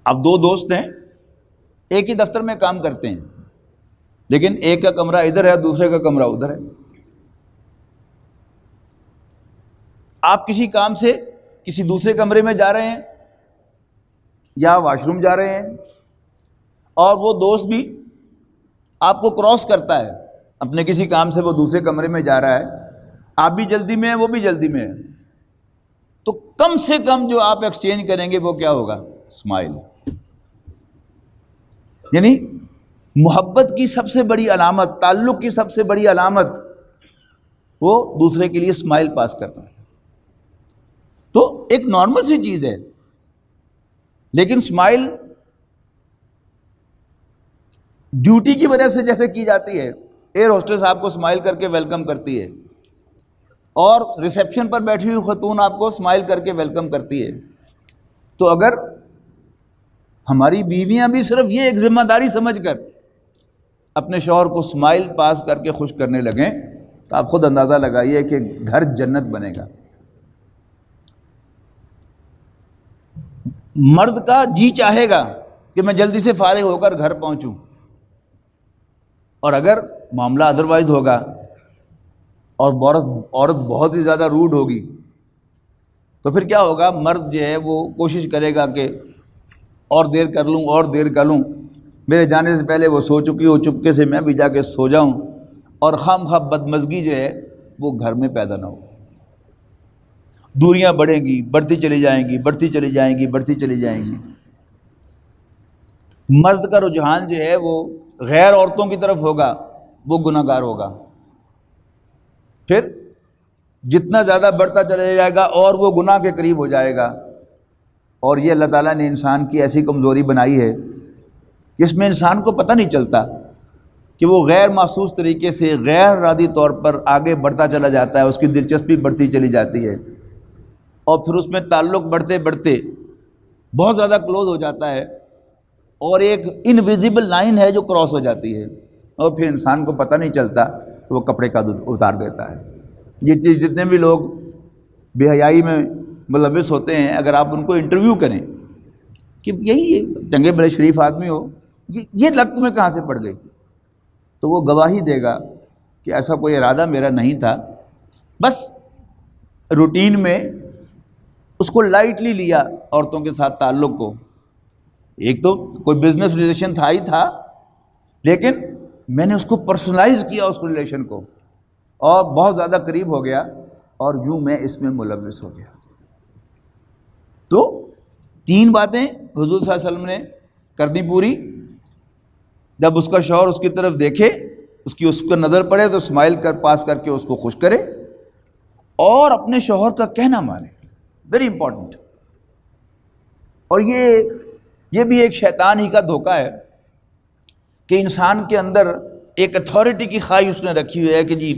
اب دو دوست ہیں، ایک ہی دفتر میں کام کرتے ہیں، لیکن ایک کا کمرہ ادھر ہے دوسرے کا کمرہ ادھر ہے. آپ کسی کام سے کسی دوسرے کمرے میں جا رہے ہیں یا واش روم جا رہے ہیں، اور وہ دوست بھی آپ کو کراس کرتا ہے، اپنے کسی کام سے وہ دوسرے کمرے میں جا رہا ہے، آپ بھی جلدی میں ہیں وہ بھی جلدی میں ہے، تو کم سے کم جو آپ ایکسچینج کریں گے وہ کیا ہوگا؟ اسمائل. یعنی محبت کی سب سے بڑی علامت، تعلق کی سب سے بڑی علامت وہ دوسرے کے لیے اسمائل پاس کرنا ہے. تو ایک نارمل سی چیز ہے، لیکن اسمائل ڈیوٹی کی وجہ سے جیسے کی جاتی ہے، ایئر ہوسٹس آپ کو اسمائل کر کے ویلکم کرتی ہے، اور ریسیپشن پر بیٹھی ہوئی خاتون آپ کو اسمائل کر کے ویلکم کرتی ہے. تو اگر ہماری بیویاں بھی صرف یہ ایک ذمہ داری سمجھ کر اپنے شوہر کو اسمائل پاس کر کے خوش کرنے لگیں تو آپ خود اندازہ لگائیے کہ گھر جنت بنے گا. مرد کا جی چاہے گا کہ میں جلدی سے فارغ ہو کر گھر پہنچوں، اور اگر معاملہ ادروائز ہوگا اور عورت بہت ہی زیادہ روڈ ہوگی تو پھر کیا ہوگا؟ مرد جو ہے وہ کوشش کرے گا کہ اور دیر کر لوں اور دیر کر لوں، میرے جانے سے پہلے وہ سو چکی ہو، چپکے سے میں بھی جا کے سو جاؤں، اور خام خواہ بدمزگی جو ہے وہ گھر میں پیدا نہ ہو. دوریاں بڑھیں گی، بڑھتی چلی جائیں گی، بڑھتی چلی جائیں گی، بڑھتی چلی جائیں گی. مرد کا رجحان جو ہے وہ غیر عورتوں کی طرف ہوگا، وہ گناہ گار ہوگا. پھر جتنا زیادہ بڑھتا چلا جائے گا اور وہ گناہ کے قریب ہو جائے گا. اور یہ اللہ تعالیٰ نے انسان کی ایسی کمزوری بنائی ہے کہ اس میں انسان کو پتہ نہیں چلتا کہ وہ غیر محسوس طریقے سے غیر ارادی طور پر آگے بڑھتا چلا جاتا ہے، اس کی دلچسپی بڑھتی چلی جاتی ہے، اور پھر اس میں تعلق بڑھتے بڑھتے بہت زیادہ کلوز ہو جاتا ہے، اور ایک انویزیبل لائن ہے جو کراس ہو جاتی ہے، اور پھر انسان کو پتہ نہیں چلتا کہ وہ کپڑے کا دودھ اتار دیتا ہے. یہ چیز جتنے بھی لوگ بے حیائی میں ملوث ہوتے ہیں، اگر آپ ان کو انٹرویو کریں کہ یہی چنگے بڑے شریف آدمی ہو، یہ لت میں کہاں سے پڑ گئی، تو وہ گواہی دے گا کہ ایسا کوئی ارادہ میرا نہیں تھا، بس روٹین میں اس کو لائٹلی لیا عورتوں کے ساتھ تعلق کو. ایک تو کوئی بزنس ریلیشن تھا ہی تھا، لیکن میں نے اس کو پرسنلائز کیا اس ریلیشن کو، اور بہت زیادہ قریب ہو گیا، اور یوں میں اس میں ملوث ہو گیا. تو تین باتیں حضور صلی اللہ علیہ وسلم نے کر دی پوری. جب اس کا شوہر اس کی طرف دیکھے، اس کو نظر پڑے تو اسمائل پاس کر کے اس کو خوش کرے، اور اپنے شوہر کا کہنا مانے. Very important. اور یہ بھی ایک شیطان ہی کا دھوکہ ہے کہ انسان کے اندر ایک اتھارٹی کی خواہش اس نے رکھی ہوئی ہے کہ جی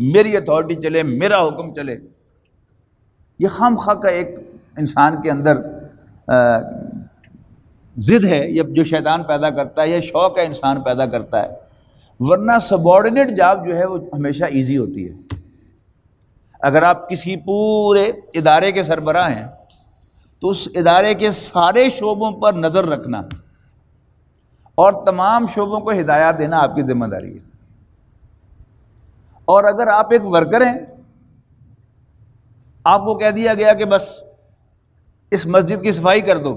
میری اتھارٹی چلے، میرا حکم چلے. یہ خام خواہ کا ایک انسان کے اندر ضد ہے، یہ جو شیطان پیدا کرتا ہے، یہ شوق ہے انسان پیدا کرتا ہے. ورنہ سبارڈینیٹ جاب جو ہے وہ ہمیشہ ایزی ہوتی ہے. اگر آپ کسی پورے ادارے کے سربراہ ہیں تو اس ادارے کے سارے شعبوں پر نظر رکھنا اور تمام شعبوں کو ہدایات دینا آپ کی ذمہ داری ہے. اور اگر آپ ایک ورکر ہیں، آپ کو کہہ دیا گیا کہ بس اس مسجد کی صفائی کر دو،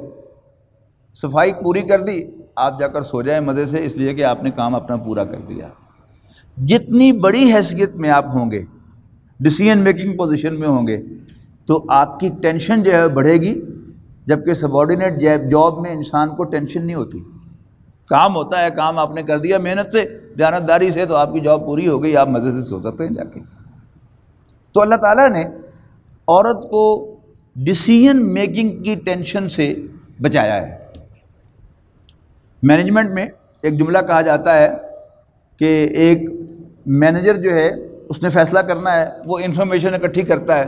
صفائی پوری کر دی، آپ جا کر سو جائیں مزے سے، اس لیے کہ آپ نے کام اپنا پورا کر دیا. جتنی بڑی حیثیت میں آپ ہوں گے، ڈیسیژن میکنگ پوزیشن میں ہوں گے، تو آپ کی ٹینشن جو ہے بڑھے گی، جبکہ سبارڈینیٹ جاب میں انسان کو ٹینشن نہیں ہوتی. کام ہوتا ہے، کام آپ نے کر دیا محنت سے، دیانتداری سے، تو آپ کی جاب پوری ہو گئی، آپ مزے سے سو سکتے ہیں جا کے. تو اللہ تعالیٰ نے عورت کو ڈیسیژن میکنگ کی ٹینشن سے بچایا ہے. مینجمنٹ میں ایک جملہ کہا جاتا ہے کہ ایک مینیجر جو ہے اس نے فیصلہ کرنا ہے، وہ انفارمیشن اکٹھی کرتا ہے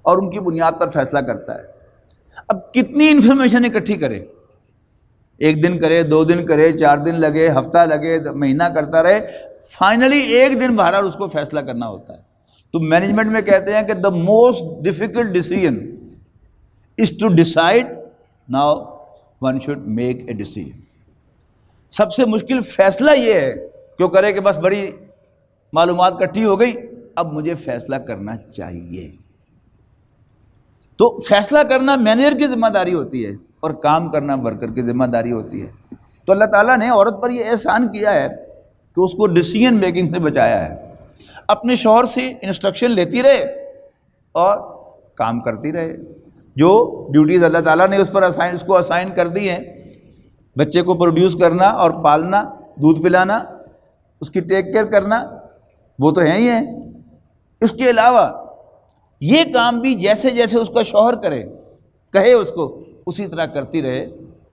اور ان کی بنیاد پر فیصلہ کرتا ہے. اب کتنی انفارمیشن اکٹھی کرے؟ ایک دن کرے، 2 دن کرے، 4 دن لگے، ہفتہ لگے، مہینہ کرتا رہے، فائنلی ایک دن بہرحال اس کو فیصلہ کرنا ہوتا ہے۔ تو مینجمنٹ میں کہتے ہیں کہ the most difficult decision is to decide, now one should make a decision۔ سب سے مشکل فیصلہ یہ ہے کہ وہ کرے کہ بس بڑی معلومات اکٹھی ہو گئی، اب مجھے فیصلہ کرنا چاہیے۔ تو فیصلہ کرنا مینیجر کی ذمہ داری ہوتی ہے اور کام کرنا ورکر کی ذمہ داری ہوتی ہے۔ تو اللہ تعالیٰ نے عورت پر یہ احسان کیا ہے کہ اس کو ڈیسیژن میکنگ سے بچایا ہے، اپنے شوہر سے انسٹرکشن لیتی رہے اور کام کرتی رہے۔ جو ڈیوٹیز اللہ تعالیٰ نے اس کو اسائن کر دی ہیں، بچے کو پروڈیوس کرنا اور پالنا، دودھ پلانا، اس کی ٹیک کیئر کرنا، وہ تو ہیں ہی ہیں۔ اس کے علاوہ یہ کام بھی جیسے جیسے اس کا شوہر کرے، کہے اس کو، اسی طرح کرتی رہے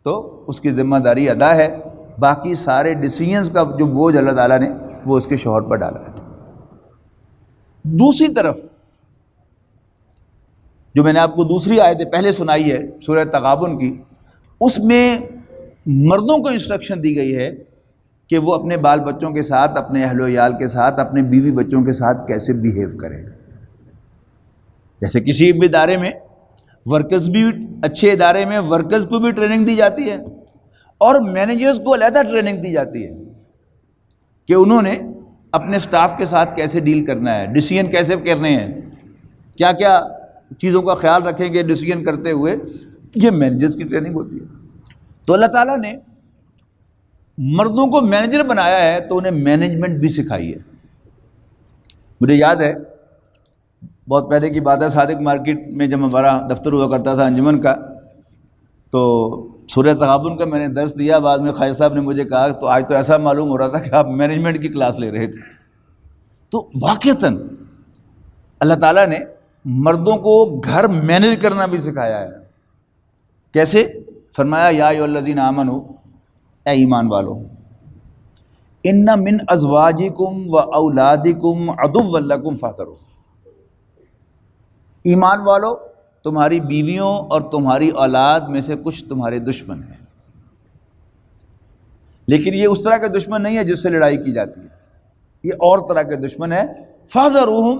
تو اس کی ذمہ داری ادا ہے۔ باقی سارے ڈیسیژنز کا جو بوجھ اللہ تعالیٰ نے وہ اس کے شوہر پر ڈالا ہے۔ دوسری طرف جو میں نے آپ کو دوسری آیت پہلے سنائی ہے سورہ تغابن کی، اس میں مردوں کو انسٹرکشن دی گئی ہے کہ وہ اپنے بال بچوں کے ساتھ، اپنے اہل و عیال کے ساتھ، اپنے بیوی بچوں کے ساتھ کیسے بیہیو کریں۔ جیسے کسی بھی ادارے میں ورکرز بھی، اچھے ادارے میں ورکرز کو بھی ٹریننگ دی جاتی ہے اور مینیجرز کو علیحدہ ٹریننگ دی جاتی ہے کہ انہوں نے اپنے سٹاف کے ساتھ کیسے ڈیل کرنا ہے، ڈیسیژن کیسے کرنے ہیں، کیا کیا چیزوں کا خیال رکھیں گے ڈیسیژن کرتے ہوئے، یہ مینیجرز کی ٹریننگ ہوتی ہے۔ تو اللہ تعالیٰ نے مردوں کو مینیجر بنایا ہے تو انہیں مینجمنٹ بھی سکھائی ہے۔ مجھے یاد ہے بہت پہلے کی بات ہے، صادق مارکیٹ میں جب ہمارا دفتر ہوا کرتا تھا انجمن کا، تو سورہ تغابن کا میں نے درس دیا، بعد میں خالد صاحب نے مجھے کہا تو آج تو ایسا معلوم ہو رہا تھا کہ آپ مینجمنٹ کی کلاس لے رہے تھے۔ تو واقعتاً اللہ تعالیٰ نے مردوں کو گھر مینیج کرنا بھی سکھایا ہے۔ کیسے؟ فرمایا یا ایھا الذین آمنوا، اے ایمان والو، ان من ازواجکم و اولادکم عدوا لکم فاحذروہ، ایمان والو تمہاری بیویوں اور تمہاری اولاد میں سے کچھ تمہارے دشمن ہیں، لیکن یہ اس طرح کے دشمن نہیں ہے جس سے لڑائی کی جاتی ہے، یہ اور طرح کے دشمن ہے۔ فاحذروہم،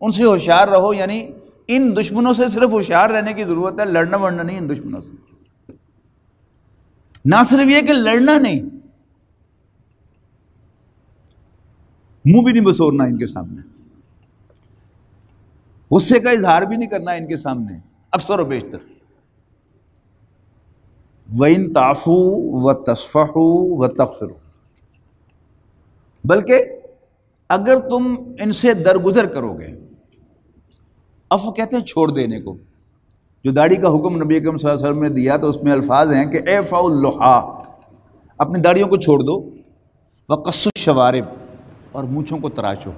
ان سے ہوشیار رہو، یعنی ان دشمنوں سے صرف ہوشیار رہنے کی ضرورت ہے، لڑنا ورنا نہیں ان دشمنوں سے۔ نہ صرف یہ کہ لڑنا نہیں، منہ بھی نہیں بسورنا ان کے سامنے، غصے کا اظہار بھی نہیں کرنا ان کے سامنے اکثر و بیشتر۔ وَإِن تَعْفُوا وَتَصْفَحُوا وَتَغْفِرُوا، بلکہ اگر تم ان سے درگزر کرو گے، عفو کہتے ہیں چھوڑ دینے کو۔ جو داڑھی کا حکم نبی اکرم صلی اللہ علیہ وسلم نے دیا تو اس میں الفاظ ہیں کہ اعفوا اللحیٰ، اپنی داڑھیوں کو چھوڑ دو، وقصوا الشوارب، اور مونچھوں کو تراشو۔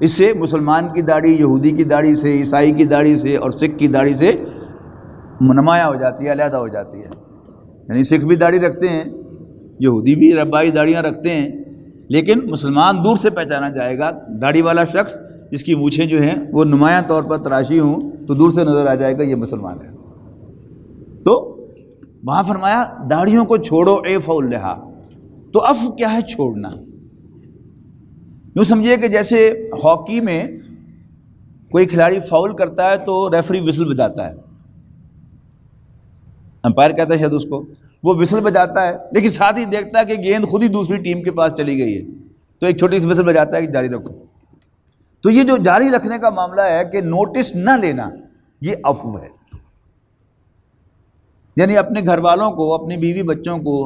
اس سے مسلمان کی داڑھی یہودی کی داڑھی سے، عیسائی کی داڑھی سے اور سکھ کی داڑھی سے نمایاں ہو جاتی ہے، علیحدہ ہو جاتی ہے۔ یعنی سکھ بھی داڑھی رکھتے ہیں، یہودی بھی ربائی داڑیاں رکھتے ہیں، لیکن مسلمان دور سے پہچانا جائے گا۔ داڑھی والا شخص جس کی مونچھیں جو ہیں وہ نمایاں طور پر تراشی ہوں تو دور سے نظر آ جائے گا یہ مسلمان ہے۔ تو وہاں فرمایا داڑھیوں کو چھوڑو، اعفوا اللحیٰ۔ تو عفو کیا ہے؟ چھوڑنا۔ یوں سمجھیے کہ جیسے ہاکی میں کوئی کھلاڑی فاؤل کرتا ہے تو ریفری وسل بجاتا ہے، امپائر کہتا ہے شاید اس کو، وہ وسل بجاتا ہے لیکن ساتھ ہی دیکھتا ہے کہ گیند خود ہی دوسری ٹیم کے پاس چلی گئی ہے تو ایک چھوٹی سی وسل بجاتا ہے کہ جاری رکھو۔ تو یہ جو جاری رکھنے کا معاملہ ہے کہ نوٹس نہ لینا، یہ عفو ہے۔ یعنی اپنے گھر والوں کو، اپنی بیوی بچوں کو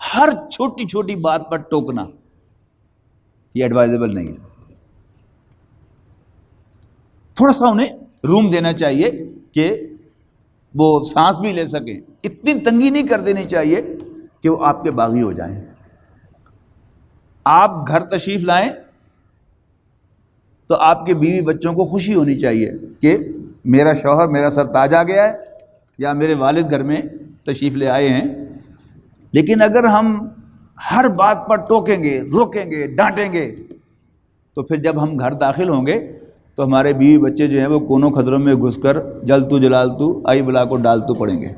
ہر چھوٹی چھوٹی بات پر ٹوکنا یہ ایڈوائزیبل نہیں ہے۔ تھوڑا سا انہیں روم دینا چاہیے کہ وہ سانس بھی لے سکیں، اتنی تنگی نہیں کر دینی چاہیے کہ وہ آپ کے باغی ہو جائیں۔ آپ گھر تشریف لائیں تو آپ کے بیوی بچوں کو خوشی ہونی چاہیے کہ میرا شوہر میرا سر تاج آ گیا ہے یا میرے والد گھر میں تشریف لے آئے ہیں۔ لیکن اگر ہم ہر بات پر ٹوکیں گے، روکیں گے، ڈانٹیں گے تو پھر جب ہم گھر داخل ہوں گے تو ہمارے بیوی بچے جو ہیں وہ کونوں خدروں میں گھس کر جلتو جلالتو آئی بلا کو ڈالتو پڑیں گے۔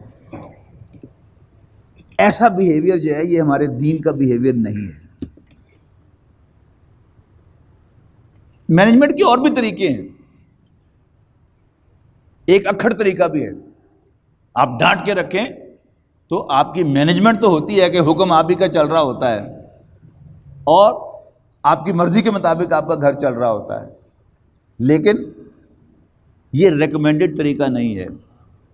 ایسا بیہیویئر جو ہے یہ ہمارے دین کا بیہیویئر نہیں ہے۔ مینجمنٹ کے اور بھی طریقے ہیں، ایک اکھڑ طریقہ بھی ہے۔ آپ ڈانٹ کے رکھیں تو آپ کی مینجمنٹ تو ہوتی ہے کہ حکم آپ ہی کا چل رہا ہوتا ہے اور آپ کی مرضی کے مطابق آپ کا گھر چل رہا ہوتا ہے، لیکن یہ ریکمینڈڈ طریقہ نہیں ہے،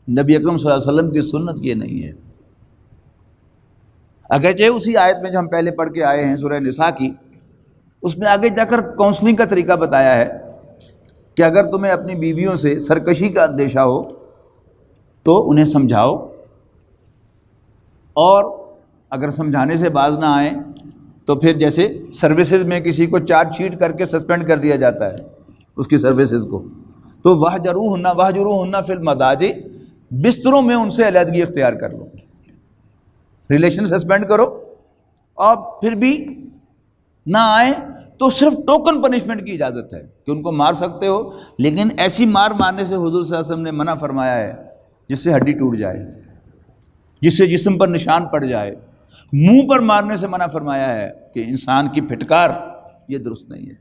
نبی اکرم صلی اللہ علیہ وسلم کی سنت یہ نہیں ہے۔ اگرچہ اسی آیت میں جو ہم پہلے پڑھ کے آئے ہیں سورہ نساء کی، اس میں آگے جا کر کاؤنسلنگ کا طریقہ بتایا ہے کہ اگر تمہیں اپنی بیویوں سے سرکشی کا اندیشہ ہو تو انہیں سمجھاؤ، اور اگر سمجھانے سے باز نہ آئیں تو پھر جیسے سروسز میں کسی کو چارج شیٹ کر کے سسپینڈ کر دیا جاتا ہے اس کی سروسز کو، تو وَاہْجُرُوهُنَّ فِی الْمَضَاجِعِ، بستروں میں ان سے علیحدگی اختیار کر لو، ریلیشن سسپینڈ کرو، اور پھر بھی نہ آئیں تو صرف ٹوکن پنشمنٹ کی اجازت ہے کہ ان کو مار سکتے ہو، لیکن ایسی مار مارنے سے حضور صلی اللہ علیہ وسلم نے منع فرمایا ہے جس سے ہڈی ٹوٹ جائے، جس سے جسم پر نشان پڑ جائے۔ منہ پر مارنے سے منع فرمایا ہے کہ انسان کی پھٹکار یہ درست نہیں ہے،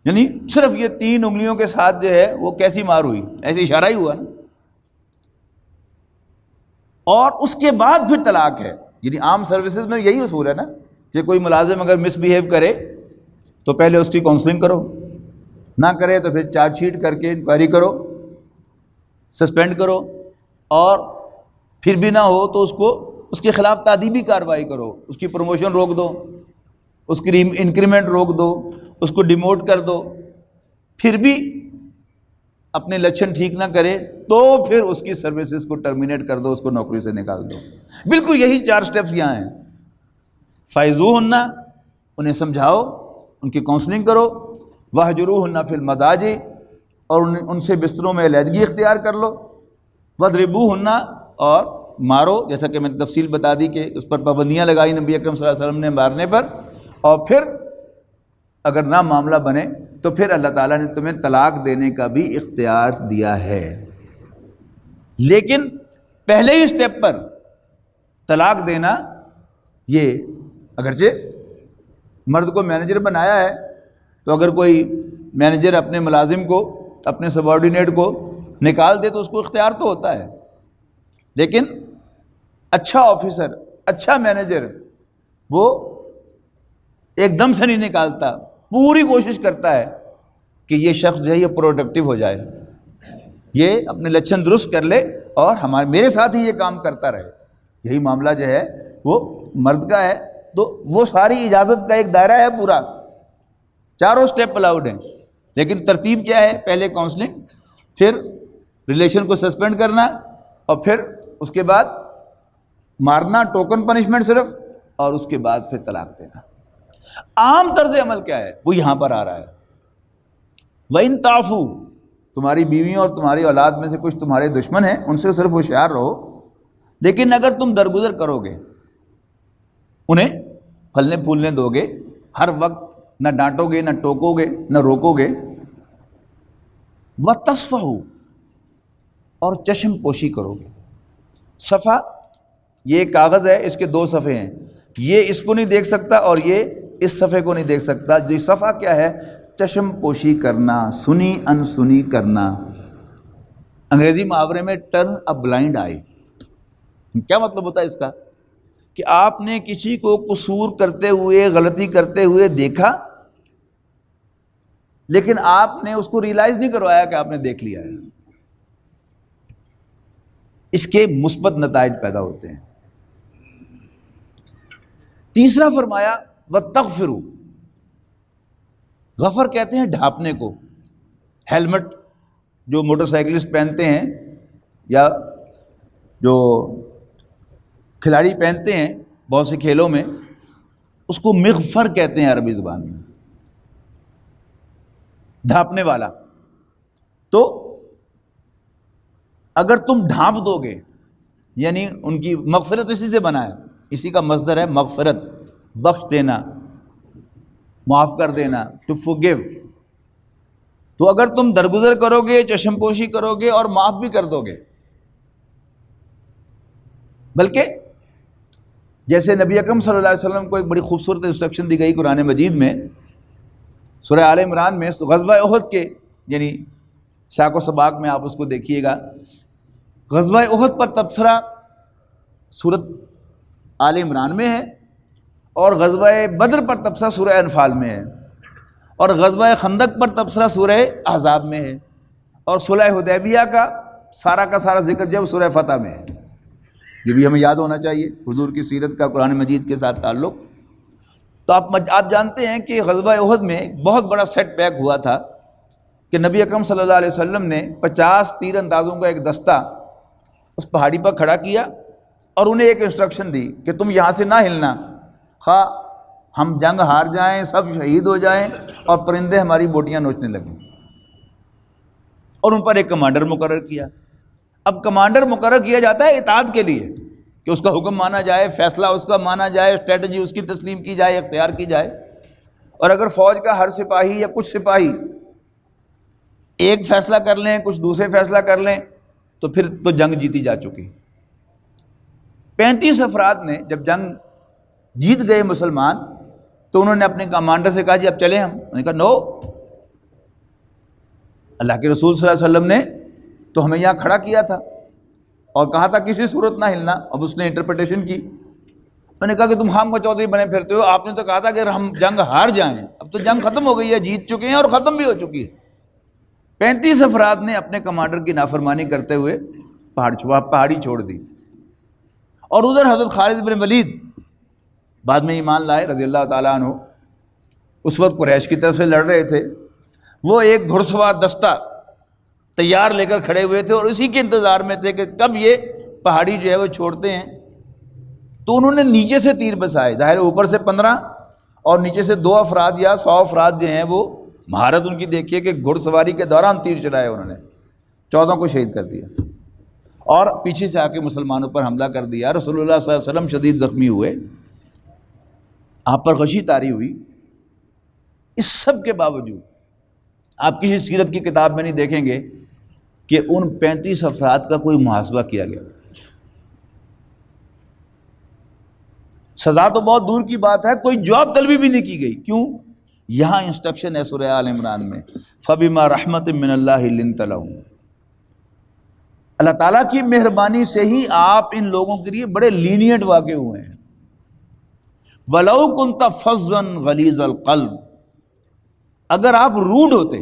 یعنی صرف یہ 3 انگلیوں کے ساتھ جو ہے وہ کیسی مار ہوئی، ایسے اشارہ ہی ہوا نا۔ اور اس کے بعد پھر طلاق ہے، یعنی عام سروسز میں یہی اصول ہے نا کہ کوئی ملازم اگر مس بیہیو کرے تو پہلے اس کی کاؤنسلنگ کرو، نہ کرے تو پھر چارج شیٹ کر کے انکوائری کرو، سسپینڈ کرو، اور پھر بھی نہ ہو تو اس کے خلاف تادیبی کارروائی کرو، اس کی پروموشن روک دو، اس کی انکریمنٹ روک دو، اس کو ڈیموٹ کر دو، پھر بھی اپنے لچھن ٹھیک نہ کرے تو پھر اس کی سروسز کو ٹرمینیٹ کر دو، اس کو نوکری سے نکال دو۔ بالکل یہی 4 سٹیپس یہاں ہیں۔ فَائِظُوهُنَّ، انہیں سمجھاؤ، ان کی کاؤنسلنگ کرو، وَاهْجُرُوهُنَّ فِی الْمَضَاجِعِ، اور ان سے بستروں میں علیحدگی اختیار کر لو، وَاضْرِبُوهُنَّ، اور مارو، جیسا کہ میں نے تفصیل بتا دی کہ اس پر پابندیاں لگائی نبی اکرم صلی اللہ علیہ وسلم نے مارنے پر، اور پھر اگر نہ معاملہ بنے تو پھر اللہ تعالیٰ نے تمہیں طلاق دینے کا بھی اختیار دیا ہے۔ لیکن پہلے ہی سٹیپ پر طلاق دینا، یہ اگرچہ مرد کو مینیجر بنایا ہے تو اگر کوئی مینیجر اپنے ملازم کو، اپنے سبارڈینیٹ کو نکال دے تو اس کو اختیار تو ہوتا ہے، لیکن اچھا آفیسر، اچھا مینیجر وہ ایک دم سے نہیں نکالتا، پوری کوشش کرتا ہے کہ یہ شخص جو ہے یہ پروڈکٹیو ہو جائے، یہ اپنے لچھن درست کر لے اور میرے ساتھ ہی یہ کام کرتا رہے۔ یہی معاملہ جو ہے وہ مرد کا ہے، تو وہ ساری اجازت کا ایک دائرہ ہے پورا، 4 سٹیپ الاؤڈ ہیں، لیکن ترتیب کیا ہے؟ پہلے کاؤنسلنگ، پھر ریلیشن کو سسپینڈ کرنا، اور پھر اس کے بعد مارنا، ٹوکن پنشمنٹ صرف، اور اس کے بعد پھر طلاق دینا۔ عام طرز عمل کیا ہے وہ یہاں پر آ رہا ہے۔ وَإِن تَعْفُوا، تمہاری بیویوں اور تمہاری اولاد میں سے کچھ تمہارے دشمن ہیں، ان سے صرف ہوشیار رہو، لیکن اگر تم درگزر کرو گے، انہیں پھلنے پھولنے دو گے، ہر وقت نہ ڈانٹو گے، نہ ٹوکو گے، نہ روکو گے، وَتَصْفَحُوا، اور چشم پوشی کرو گے۔ صفحہ یہ ایک کاغذ ہے، اس کے 2 صفحے ہیں، یہ اس کو نہیں دیکھ سکتا اور یہ اس صفحے کو نہیں دیکھ سکتا۔ جو صفحہ کیا ہے؟ چشم پوشی کرنا، سنی انسنی کرنا۔ انگریزی محاورے میں ٹرن اے بلائنڈ آئی، کیا مطلب ہوتا ہے اس کا؟ کہ آپ نے کسی کو قصور کرتے ہوئے، غلطی کرتے ہوئے دیکھا، لیکن آپ نے اس کو ریئلائز نہیں کروایا کہ آپ نے دیکھ لیا ہے۔ اس کے مثبت نتائج پیدا ہوتے ہیں۔ تیسرا فرمایا وَتَغْفِرُوا، غفر کہتے ہیں ڈھانپنے کو۔ ہیلمٹ جو موٹر سائیکلسٹ پہنتے ہیں یا جو کھلاڑی پہنتے ہیں بہت سے کھیلوں میں، اس کو مغفر کہتے ہیں عربی زبان میں، ڈھانپنے والا۔ تو اگر تم ڈھانپ دو گے، یعنی ان کی مغفرت اسی سے بنا ہے، اسی کا مصدر ہے مغفرت، بخش دینا، معاف کر دینا، ٹو forgive۔ تو اگر تم درگزر کرو گے، چشم پوشی کرو گے اور معاف بھی کر دو گے، بلکہ جیسے نبی اکرم صلی اللہ علیہ وسلم کو ایک بڑی خوبصورت انسٹرکشن دی گئی قرآن مجید میں، سورہ آل عمران میں، غزوہ احد کے یعنی سیاق و سباق میں آپ اس کو دیکھیے گا، غزوہ احد پر تبصرہ سورۃ آل عمران میں ہے، اور غزوہ بدر پر تبصرہ سورہ انفال میں ہے، اور غزوہ خندق پر تبصرہ سورہ احزاب میں ہے، اور صلح حدیبیہ کا سارا ذکر جو سورہ فتح میں ہے۔ یہ بھی ہمیں یاد ہونا چاہیے حضور کی سیرت کا قرآن مجید کے ساتھ تعلق۔ تو آپ جانتے ہیں کہ غزوہ احد میں ایک بہت بڑا سیٹ بیک ہوا تھا کہ نبی اکرم صلی اللہ علیہ وسلم نے 50 تیر اندازوں کا ایک دستہ اس پہاڑی پر کھڑا کیا اور انہیں ایک انسٹرکشن دی کہ تم یہاں سے نہ ہلنا، خواہ ہم جنگ ہار جائیں، سب شہید ہو جائیں اور پرندے ہماری بوٹیاں نوچنے لگیں، اور ان پر ایک کمانڈر مقرر کیا۔ اب کمانڈر مقرر کیا جاتا ہے اطاعت کے لیے کہ اس کا حکم مانا جائے، فیصلہ اس کا مانا جائے، اسٹریٹجی اس کی تسلیم کی جائے، اختیار کی جائے۔ اور اگر فوج کا ہر سپاہی یا کچھ سپاہی ایک فیصلہ کر لیں، کچھ دوسرے فیصلہ کر لیں، تو پھر تو جنگ جیتی جا چکی۔ 35 افراد نے جب جنگ جیت گئے مسلمان تو انہوں نے اپنے کمانڈر سے کہا جی اب چلیں ہم، انہوں نے کہا نو، اللہ کے رسول صلی اللہ علیہ وسلم نے تو ہمیں یہاں کھڑا کیا تھا اور کہا تھا کسی صورت نہ ہلنا۔ اب اس نے انٹرپریٹیشن کی، میں نے کہا کہ تم خام کا چودھری بنے پھرتے ہو، آپ نے تو کہا تھا کہ ہم جنگ ہار جائیں، اب تو جنگ ختم ہو گئی ہے، جیت چکے ہیں اور ختم بھی ہو چکی ہے۔ 35 افراد نے اپنے کمانڈر کی نافرمانی کرتے ہوئے پہاڑی چھوڑ دی، اور ادھر حضرت خالد بن ولید بعد میں ایمان لائے رضی اللہ تعالیٰ عنہ، اس وقت قریش کی طرف سے لڑ رہے تھے، وہ ایک گھڑ سوار دستہ تیار لے کر کھڑے ہوئے تھے اور اسی کے انتظار میں تھے کہ کب یہ پہاڑی جو ہے وہ چھوڑتے ہیں۔ تو انہوں نے نیچے سے تیر بسائے، ظاہر اوپر سے 15 اور نیچے سے 2 افراد یا 100 افراد جو ہیں وہ مہارت ان کی دیکھیے کہ گھڑ سواری کے دوران تیر چلائے، انہوں نے 14 کو شہید کر دیا اور پیچھے سے آ کے مسلمانوں پر حملہ کر دیا۔ رسول اللہ صلی اللہ علیہ وسلم شدید زخمی ہوئے، آپ پر غشی طاری ہوئی۔ اس سب کے باوجود آپ کسی سیرت کی کتاب میں نہیں دیکھیں گے کہ ان 35 افراد کا کوئی محاسبہ کیا گیا۔ سزا تو بہت دور کی بات ہے، کوئی جواب طلبی بھی نہیں کی گئی۔ کیوں؟ یہاں انسٹرکشن ہے سورہ آل عمران میں، فَبِمَا رَحْمَةٍ مِّنَ اللَّهِ لِنْتَ لَهُمْ، اللہ تعالیٰ کی مہربانی سے ہی آپ ان لوگوں کے لیے بڑے لینینٹ واقع ہوئے ہیں۔ وَلَوْ كُنْتَ فَظًّا غَلِيظَ الْقَلْبِ، اگر آپ روڈ ہوتے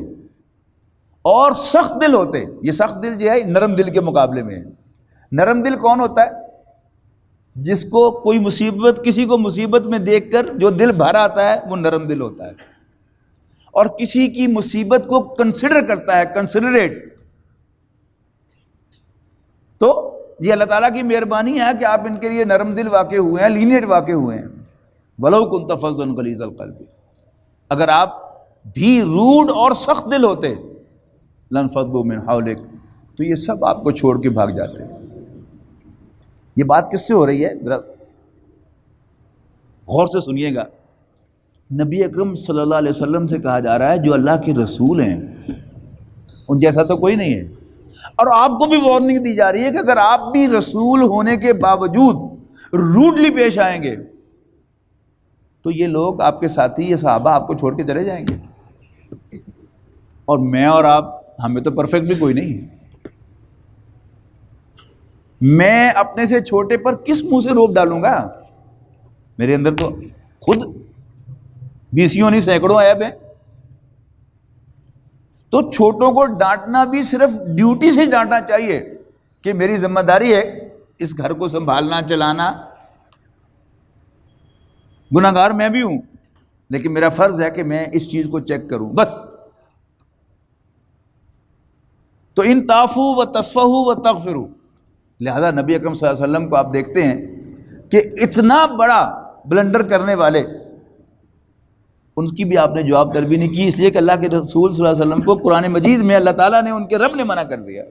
اور سخت دل ہوتے، یہ سخت دل جو ہے نرم دل کے مقابلے میں ہے۔ نرم دل کون ہوتا ہے؟ جس کو کوئی مصیبت، کسی کو مصیبت میں دیکھ کر جو دل بھر آتا ہے وہ نرم دل ہوتا ہے، اور کسی کی مصیبت کو کنسیڈر کرتا ہے، کنسیڈریٹ۔ تو یہ اللہ تعالیٰ کی مہربانی ہے کہ آپ ان کے لیے نرم دل واقع ہوئے ہیں، لینیٹ واقع ہوئے ہیں۔ وَلَوْ كُنْتَ فَظًّا غَلِيظَ الْقَلْبِ، اگر آپ بھی روڈ اور سخت دل ہوتے، لَانفَضُّوا مِنْ حَوْلِكَ، تو یہ سب آپ کو چھوڑ کے بھاگ جاتے۔ یہ بات کس سے ہو رہی ہے؟ ذرا غور سے سنیے گا۔ نبی اکرم صلی اللہ علیہ وسلم سے کہا جا رہا ہے جو اللہ کے رسول ہیں ان جیسا تو کوئی نہیں ہے، اور آپ کو بھی وارننگ دی جا رہی ہے کہ اگر آپ بھی رسول ہونے کے باوجود روڈلی پیش آئیں گے تو یہ لوگ آپ کے ساتھی، یہ صحابہ آپ کو چھوڑ کے چلے جائیں گے۔ اور میں اور آپ، ہمیں تو پرفیکٹ بھی کوئی نہیں ہے، میں اپنے سے چھوٹے پر کس منہ سے روپ ڈالوں گا؟ میرے اندر تو خود 20 نہیں سینکڑوں عیب ہیں۔ تو چھوٹوں کو ڈانٹنا بھی صرف ڈیوٹی سے ڈانٹنا چاہیے کہ میری ذمہ داری ہے اس گھر کو سنبھالنا، چلانا۔ گناہ گار میں بھی ہوں، لیکن میرا فرض ہے کہ میں اس چیز کو چیک کروں بس۔ تو ان تعفو و تصفحوا و تغفروا، لہذا نبی اکرم صلی اللہ علیہ وسلم کو آپ دیکھتے ہیں کہ اتنا بڑا بلنڈر کرنے والے، ان کی بھی آپ نے جواب طلبی نہیں کی، اس لیے کہ اللہ کے رسول صلی اللہ علیہ وسلم کو قرآن مجید میں اللہ تعالیٰ نے، ان کے رب نے منع کر دیا۔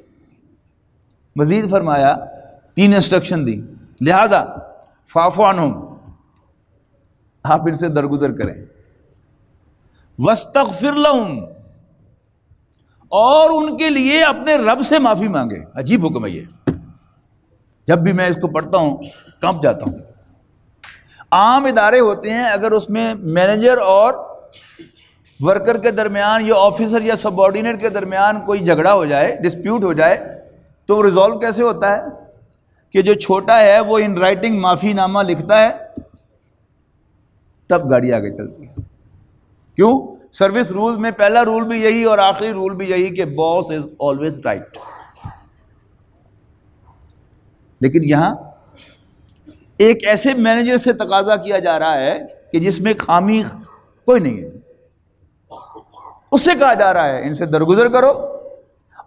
مزید فرمایا 3 انسٹرکشن دی، لہذا فاعف عنہم، آپ ان سے درگزر کریں، واستغفر لہم، اور ان کے لیے اپنے رب سے معافی مانگے۔ عجیب حکم ہے یہ، جب بھی میں اس کو پڑھتا ہوں کانپ جاتا ہوں۔ عام ادارے ہوتے ہیں، اگر اس میں مینیجر اور ورکر کے درمیان یا آفیسر یا سب آرڈینیٹ کے درمیان کوئی جھگڑا ہو جائے، ڈسپیوٹ ہو جائے، تو وہ ریزالو کیسے ہوتا ہے کہ جو چھوٹا ہے وہ ان رائٹنگ معافی نامہ لکھتا ہے، تب گاڑی آگے چلتی ہے۔ کیوں؟ سروس رول میں پہلا رول بھی یہی اور آخری رول بھی یہی کہ باس از آلویز رائٹ۔ لیکن یہاں ایک ایسے مینیجر سے تقاضا کیا جا رہا ہے کہ جس میں خامی کوئی نہیں ہے، اس سے کہا جا رہا ہے ان سے درگزر کرو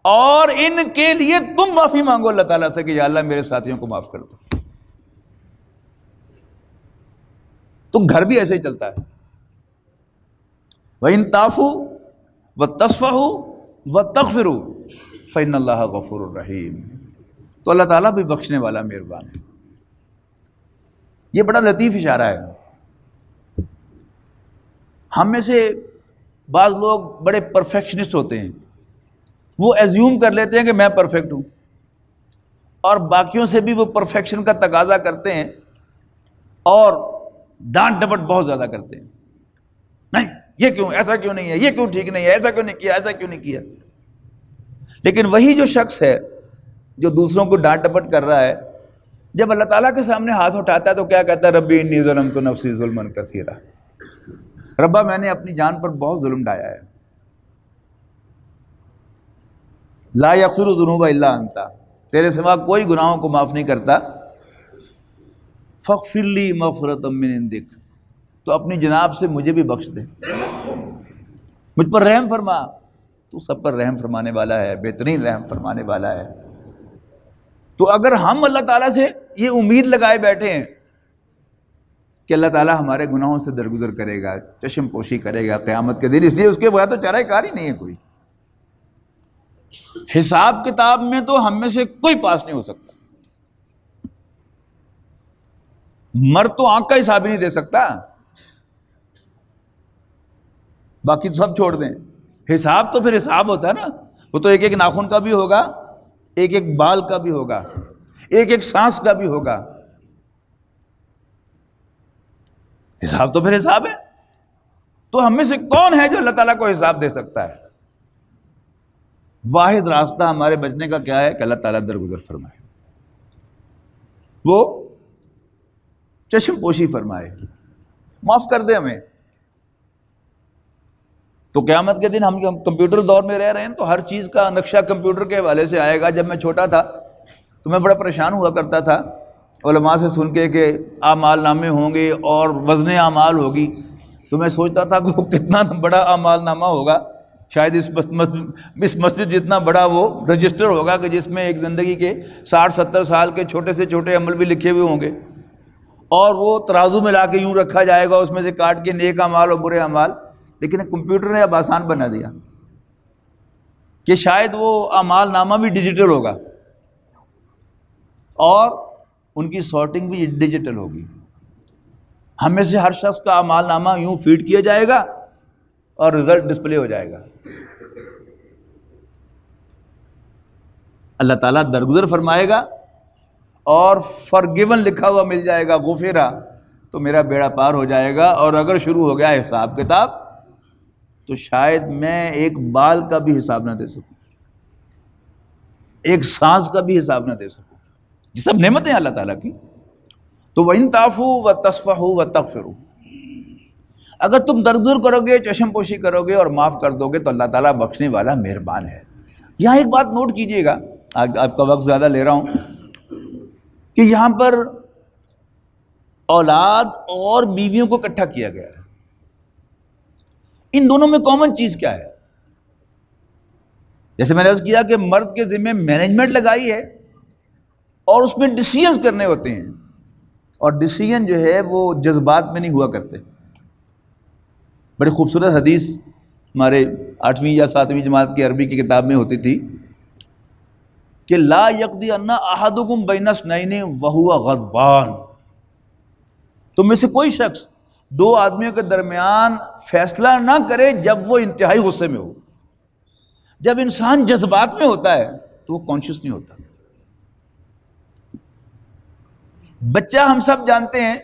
اور ان کے لیے تم معافی مانگو اللہ تعالیٰ سے کہ یا اللہ میرے ساتھیوں کو معاف کر دو۔ تو گھر بھی ایسے ہی چلتا ہے، وَإِن تَعْفُوا وَتَصْفَحُوا وَتَغْفِرُوا فَإِنَّ اللَّهَ غَفُورٌ رَحِيمٌ۔ تو اللہ تعالیٰ بھی بخشنے والا مہربان ہے۔ یہ بڑا لطیف اشارہ ہے۔ ہم میں سے بعض لوگ بڑے پرفیکشنسٹ ہوتے ہیں، وہ ایزیوم کر لیتے ہیں کہ میں پرفیکٹ ہوں، اور باقیوں سے بھی وہ پرفیکشن کا تقاضا کرتے ہیں اور ڈانٹ ڈپٹ بہت زیادہ کرتے ہیں، نہیں یہ کیوں، ایسا کیوں نہیں ہے، یہ کیوں ٹھیک نہیں ہے، ایسا کیوں نہیں کیا، ایسا کیوں نہیں کیا۔ لیکن وہی جو شخص ہے جو دوسروں کو ڈانٹ ڈپٹ کر رہا ہے، جب اللہ تعالیٰ کے سامنے ہاتھ اٹھاتا ہے تو کیا کہتا ہے؟ ربی انی ظلمت نفسی ظلما کثیرا، ربا میں نے اپنی جان پر بہت ظلم ڈھایا ہے، لا یغفر الذنوب الا انت، تیرے سوا کوئی گناہوں کو معاف نہیں کرتا، فاغفر لی مغفرۃ من عندک، تو اپنی جناب سے مجھے بھی بخش دے، مجھ پر رحم فرما، تو سب پر رحم فرمانے والا ہے، بہترین رحم فرمانے والا ہے۔ تو اگر ہم اللہ تعالیٰ سے یہ امید لگائے بیٹھے ہیں کہ اللہ تعالیٰ ہمارے گناہوں سے درگزر کرے گا، چشم پوشی کرے گا قیامت کے دن، اس لیے اس کے بغیر تو چارہ کار ہی نہیں ہے کوئی، حساب کتاب میں تو ہم میں سے کوئی پاس نہیں ہو سکتا، مرد تو آنکھ کا حساب ہی نہیں دے سکتا، باقی تو سب چھوڑ دیں، حساب تو پھر حساب ہوتا ہے نا، وہ تو ایک ایک ناخن کا بھی ہوگا، ایک ایک بال کا بھی ہوگا، ایک ایک سانس کا بھی ہوگا، حساب تو پھر حساب ہے۔ تو ہم میں سے کون ہے جو اللہ تعالیٰ کو حساب دے سکتا ہے؟ واحد راستہ ہمارے بچنے کا کیا ہے کہ اللہ تعالیٰ درگزر فرمائے، وہ چشم پوشی فرمائے، معاف کر دے ہمیں۔ تو قیامت کے دن ہم کمپیوٹر دور میں رہ رہے ہیں تو ہر چیز کا نقشہ کمپیوٹر کے حوالے سے آئے گا۔ جب میں چھوٹا تھا تو میں بڑا پریشان ہوا کرتا تھا علماء سے سن کے کہ اعمال نامے ہوں گے اور وزن اعمال ہوگی، تو میں سوچتا تھا کہ وہ کتنا بڑا اعمال نامہ ہوگا، شاید اس مسجد جتنا بڑا وہ رجسٹر ہوگا کہ جس میں ایک زندگی کے 60-70 سال کے چھوٹے سے چھوٹے عمل بھی لکھے ہوئے ہوں گے، اور وہ ترازو میں لا کے یوں رکھا جائے گا، اس میں سے کاٹ کے نیک اعمال اور برے اعمال۔ لیکن کمپیوٹر نے اب آسان بنا دیا کہ شاید وہ اعمال نامہ بھی ڈیجیٹل ہوگا اور ان کی سارٹنگ بھی ڈیجیٹل ہوگی۔ ہم میں سے ہر شخص کا اعمال نامہ یوں فیڈ کیا جائے گا اور رزلٹ ڈسپلے ہو جائے گا۔ اللہ تعالیٰ درگزر فرمائے گا اور فرگیون لکھا ہوا مل جائے گا، غفرا، تو میرا بیڑا پار ہو جائے گا۔ اور اگر شروع ہو گیا حساب کتاب تو شاید میں ایک بال کا بھی حساب نہ دے سکوں، ایک سانس کا بھی حساب نہ دے سکوں، یہ سب نعمتیں اللہ تعالیٰ کی۔ تو وَإِن تَعْفُوا وَتَصْفَحُوا وَتَغْفِرُوا، اگر تم درگزر کرو گے، چشم پوشی کرو گے اور معاف کر دو گے تو اللہ تعالیٰ بخشنے والا مہربان ہے۔ یہاں ایک بات نوٹ کیجئے گا، آپ کا وقت زیادہ لے رہا ہوں، کہ یہاں پر اولاد اور بیویوں کو اکٹھا کیا گیا ہے۔ ان دونوں میں کامن چیز کیا ہے؟ جیسے میں نے عرض کیا کہ مرد کے ذمہ مینجمنٹ لگائی ہے اور اس میں ڈیسیژنز کرنے ہوتے ہیں، اور ڈیسیژن جو ہے وہ جذبات میں نہیں ہوا کرتے۔ بڑی خوبصورت حدیث ہمارے 8ویں یا 7ویں جماعت کی عربی کی کتاب میں ہوتی تھی کہ لا یقضی ان احدکم بین اثنین وہو غضبان، تم میں سے کوئی شخص دو آدمیوں کے درمیان فیصلہ نہ کرے جب وہ انتہائی غصے میں ہو۔ جب انسان جذبات میں ہوتا ہے تو وہ کانشیس نہیں ہوتا۔ بچہ ہم سب جانتے ہیں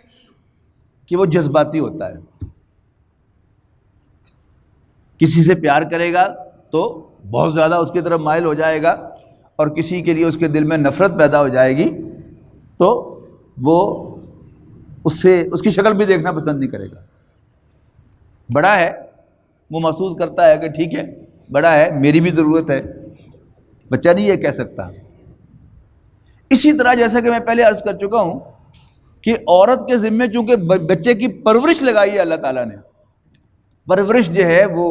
کہ وہ جذباتی ہوتا ہے. کسی سے پیار کرے گا تو بہت زیادہ اس کی طرف مائل ہو جائے گا، اور کسی کے لیے اس کے دل میں نفرت پیدا ہو جائے گی تو وہ اس کی شکل بھی دیکھنا پسند نہیں کرے گا. بڑا ہے وہ محسوس کرتا ہے کہ ٹھیک ہے بڑا ہے، میری بھی ضرورت ہے، بچہ نہیں یہ کہہ سکتا. اسی طرح جیسا کہ میں پہلے عرض کر چکا ہوں کہ عورت کے ذمے چونکہ بچے کی پرورش لگائی ہے اللہ تعالیٰ نے، پرورش جو ہے وہ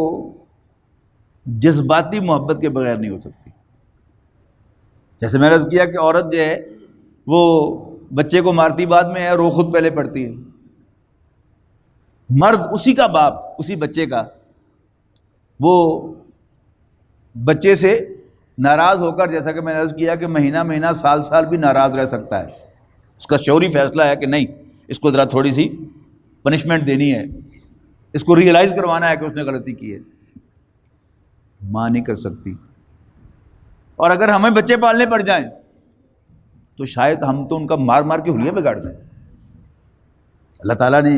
جذباتی محبت کے بغیر نہیں ہو سکتی. جیسے میں نے عرض کیا کہ عورت جو ہے وہ بچے کو مارتی بعد میں ہے اور وہ خود پہلے پڑتی ہے. مرد اسی کا باپ، اسی بچے کا، وہ بچے سے ناراض ہو کر، جیسا کہ میں نے عرض کیا کہ مہینہ مہینہ سال سال بھی ناراض رہ سکتا ہے. اس کا شعوری فیصلہ ہے کہ نہیں اس کو ذرا تھوڑی سی پنشمنٹ دینی ہے، اس کو ریئلائز کروانا ہے کہ اس نے غلطی کی ہے. ماں نہیں کر سکتی. اور اگر ہمیں بچے پالنے پڑ جائیں تو شاید ہم تو ان کا مار مار کے حلیہ بگاڑ دیں. اللہ تعالیٰ نے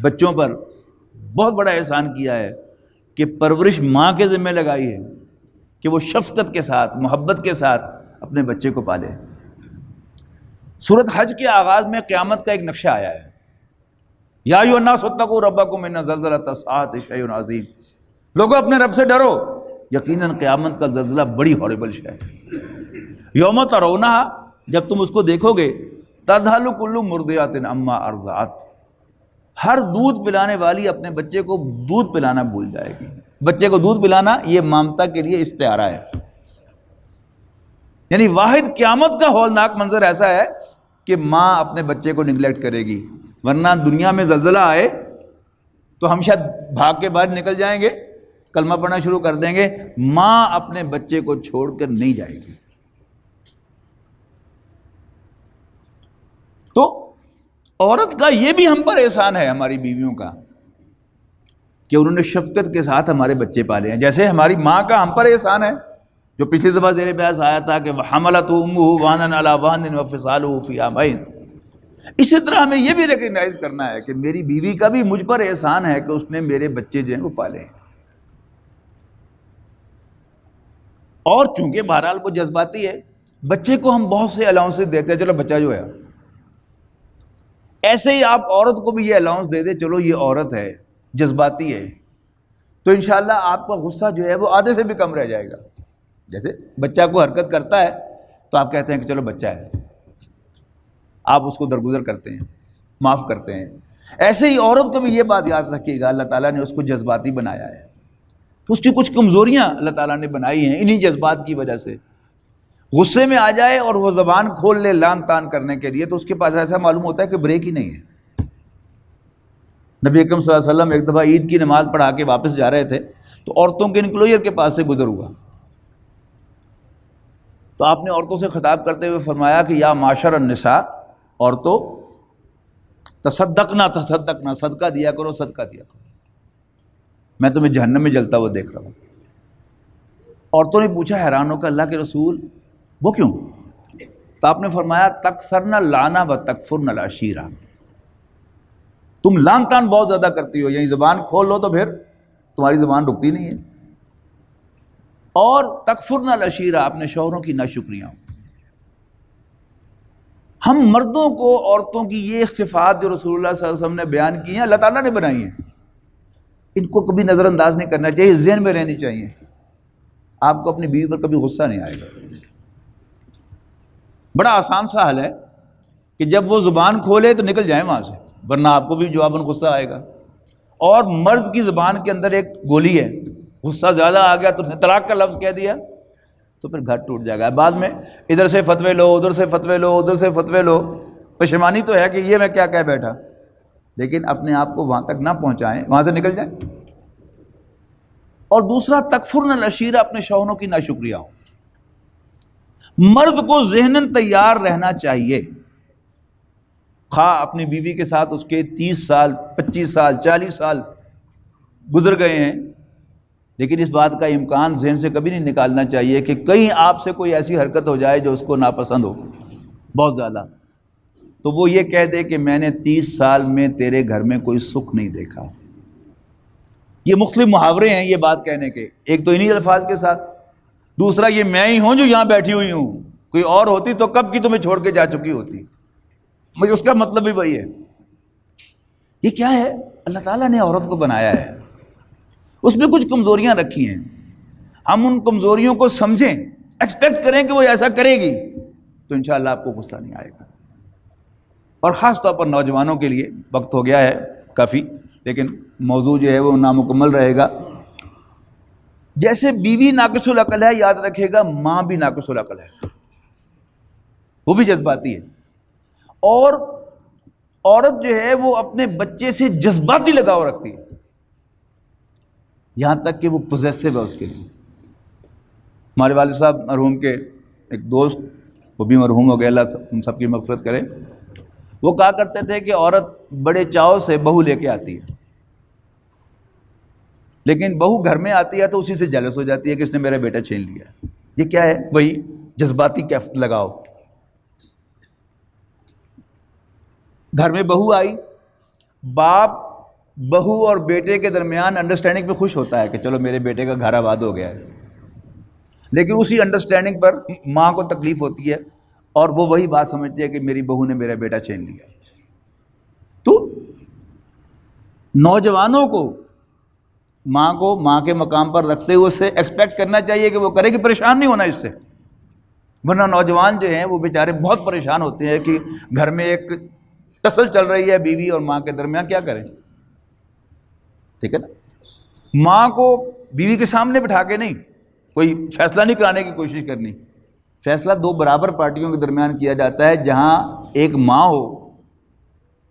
بچوں پر بہت بڑا احسان کیا ہے کہ پرورش ماں کے ذمہ لگائی ہے کہ وہ شفقت کے ساتھ، محبت کے ساتھ اپنے بچے کو پالے. سورۃ حج کے آغاز میں قیامت کا ایک نقشہ آیا ہے. یا ایھا الناس اتقوا ربکم ان زلزلۃ الساعۃ شیء عظیم. لوگوں اپنے رب سے ڈرو، یقیناً قیامت کا زلزلہ بڑی ہاربل شے ہے. یوم ترونھا، جب تم اس کو دیکھو گے، تذہل کل مرضعۃ عما ارضعت، ہر دودھ پلانے والی اپنے بچے کو دودھ پلانا بھول جائے گی. بچے کو دودھ پلانا یہ مامتا کے لیے استعارہ ہے. یعنی واحد قیامت کا ہولناک منظر ایسا ہے کہ ماں اپنے بچے کو نگلیکٹ کرے گی. ورنہ دنیا میں زلزلہ آئے تو ہم شاید بھاگ کے باہر نکل جائیں گے، کلمہ پڑھنا شروع کر دیں گے. ماں اپنے بچے کو چھوڑ کر نہیں جائے گی. تو عورت کا یہ بھی ہم پر احسان ہے، ہماری بیویوں کا، کہ انہوں نے شفقت کے ساتھ ہمارے بچے پالے ہیں. جیسے ہماری ماں کا ہم پر احسان ہے، جو پچھلی دفعہ زیر بحث آیا تھا کہ وَحَمَلَتْهُ أُمُّهُ وَهْنًا عَلَىٰ وَهْنٍ وَفِصَالُهُ فِي عَامَيْنِ. اسی طرح ہمیں یہ بھی ریکگنائز کرنا ہے کہ میری بیوی کا بھی مجھ پر احسان ہے کہ اس نے میرے بچے جو ہیں وہ پالے ہیں. اور چونکہ بہرحال وہ جذباتی ہے، بچے کو ہم بہت سے الاؤنسز دیتے ہیں، چلو بچہ جو ہے، ایسے ہی آپ عورت کو بھی یہ الاؤنس دے دیں، چلو یہ عورت ہے، جذباتی ہے، تو انشاءاللہ آپ کا غصہ جو ہے وہ آدھے سے بھی کم رہ جائے گا. جیسے بچہ کو حرکت کرتا ہے تو آپ کہتے ہیں کہ چلو بچہ ہے، آپ اس کو درگزر کرتے ہیں، معاف کرتے ہیں. ایسے ہی عورت کو بھی یہ بات یاد رکھیے گا، اللہ تعالیٰ نے اس کو جذباتی بنایا ہے، تو اس کی کچھ کمزوریاں اللہ تعالیٰ نے بنائی ہیں انہی جذبات کی وجہ سے. غصے میں آ جائے اور وہ زبان کھول لے لان تان کرنے کے لیے تو اس کے پاس ایسا معلوم ہوتا ہے کہ بریک ہی نہیں ہے. نبی اکرم صلی اللہ علیہ وسلم ایک دفعہ عید کی نماز پڑھا کے واپس جا رہے تھے تو عورتوں کے انکلوژر کے پاس سے گزر ہوا، تو آپ نے عورتوں سے خطاب کرتے ہوئے فرمایا کہ یا معاشر النساء، عورتوں، تصدقنا تصدقنا، صدقہ دیا کرو، صدقہ دیا کرو، میں تمہیں جہنم میں جلتا ہوا دیکھ رہا ہوں. عورتوں نے پوچھا حیران ہو کر اللہ کے رسول وہ کیوں؟ تو آپ نے فرمایا تکثرن اللانا و تکفرن العشیرہ، تم لان تان بہت زیادہ کرتی ہو، یعنی زبان کھول لو تو پھر تمہاری زبان رکتی نہیں ہے، اور تکفرن العشیرہ، اپنے شوہروں کی ناشکریاں. ہم مردوں کو عورتوں کی یہ صفات جو رسول اللہ صلی اللہ علیہ وسلم نے بیان کی ہیں اللہ تعالیٰ نے بنائی ہیں، ان کو کبھی نظر انداز نہیں کرنا چاہیے، ذہن میں رہنی چاہیے. آپ کو اپنی بیوی پر کبھی غصہ نہیں آئے گا. بڑا آسان سا حل ہے کہ جب وہ زبان کھولے تو نکل جائیں وہاں سے، ورنہ آپ کو بھی جواباً غصہ آئے گا. اور مرد کی زبان کے اندر ایک گولی ہے، غصہ زیادہ آ گیا تو اس نے طلاق کا لفظ کہہ دیا تو پھر گھر ٹوٹ جائے گا. بعد میں ادھر سے فتوے لو، ادھر سے فتوے لو، ادھر سے فتوے لو. پشیمانی تو ہے کہ یہ میں کیا کہہ بیٹھا، لیکن اپنے آپ کو وہاں تک نہ پہنچائیں، وہاں سے نکل جائیں. اور دوسرا تکفرن العشیرہ، اپنے شوہروں کی ناشکریہ ہو. مرد کو ذہناً تیار رہنا چاہیے، خواہ اپنی بیوی کے ساتھ اس کے 30 سال 25 سال 40 سال گزر گئے ہیں، لیکن اس بات کا امکان ذہن سے کبھی نہیں نکالنا چاہیے کہ کہیں آپ سے کوئی ایسی حرکت ہو جائے جو اس کو ناپسند ہو بہت زیادہ. تو وہ یہ کہہ دے کہ میں نے 30 سال میں تیرے گھر میں کوئی سکھ نہیں دیکھا۔ یہ مختلف محاورے ہیں یہ بات کہنے کے، ایک تو انہی الفاظ کے ساتھ، دوسرا یہ میں ہی ہوں جو یہاں بیٹھی ہوئی ہوں، کوئی اور ہوتی تو کب کی تمہیں چھوڑ کے جا چکی ہوتی۔ مجھے اس کا مطلب بھی وہی ہے۔ یہ کیا ہے؟ اللہ تعالیٰ نے عورت کو بنایا ہے، اس میں کچھ کمزوریاں رکھی ہیں، ہم ان کمزوریوں کو سمجھیں، ایکسپیکٹ کریں کہ وہ ایسا کرے گی تو انشاءاللہ آپ کو غصہ نہیں آئے گا۔ اور خاص طور پر نوجوانوں کے لیے، وقت ہو گیا ہے کافی لیکن موضوع جو ہے وہ نامکمل رہے گا۔ جیسے بیوی ناقص العقل ہے، یاد رکھے گا ماں بھی ناقص العقل ہے، وہ بھی جذباتی ہے، اور عورت جو ہے وہ اپنے بچے سے جذباتی لگاؤ رکھتی ہے، یہاں تک کہ وہ پوزیسو ہے اس کے لیے۔ ہمارے والد صاحب مرحوم کے ایک دوست، وہ بھی مرحوم ہو گئے، اللہ ہم سب کی مغفرت کرے، وہ کہا کرتے تھے کہ عورت بڑے چاؤ سے بہو لے کے آتی ہے، لیکن بہو گھر میں آتی ہے تو اسی سے جیلس ہو جاتی ہے کہ اس نے میرا بیٹا چھین لیا۔ یہ کیا ہے؟ وہی جذباتی کیف لگاؤ۔ گھر میں بہو آئی، باپ بہو اور بیٹے کے درمیان انڈرسٹینڈنگ پہ خوش ہوتا ہے کہ چلو میرے بیٹے کا گھر آباد ہو گیا ہے، لیکن اسی انڈرسٹینڈنگ پر ماں کو تکلیف ہوتی ہے اور وہ وہی بات سمجھتی ہے کہ میری بہو نے میرا بیٹا چھین لیا۔ تو نوجوانوں کو ماں کے مقام پر رکھتے ہوئے سے ایکسپیکٹ کرنا چاہیے کہ وہ کرے گی، پریشان نہیں ہونا اس سے، ورنہ نوجوان جو ہیں وہ بیچارے بہت پریشان ہوتے ہیں کہ گھر میں ایک ٹسل چل رہی ہے بیوی اور ماں کے درمیان، کیا کریں؟ ٹھیک ہے نا؟ ماں کو بیوی کے سامنے بٹھا کے نہیں کوئی فیصلہ نہیں کرانے کی کوشش کرنی، فیصلہ دو برابر پارٹیوں کے درمیان کیا جاتا ہے، جہاں ایک ماں ہو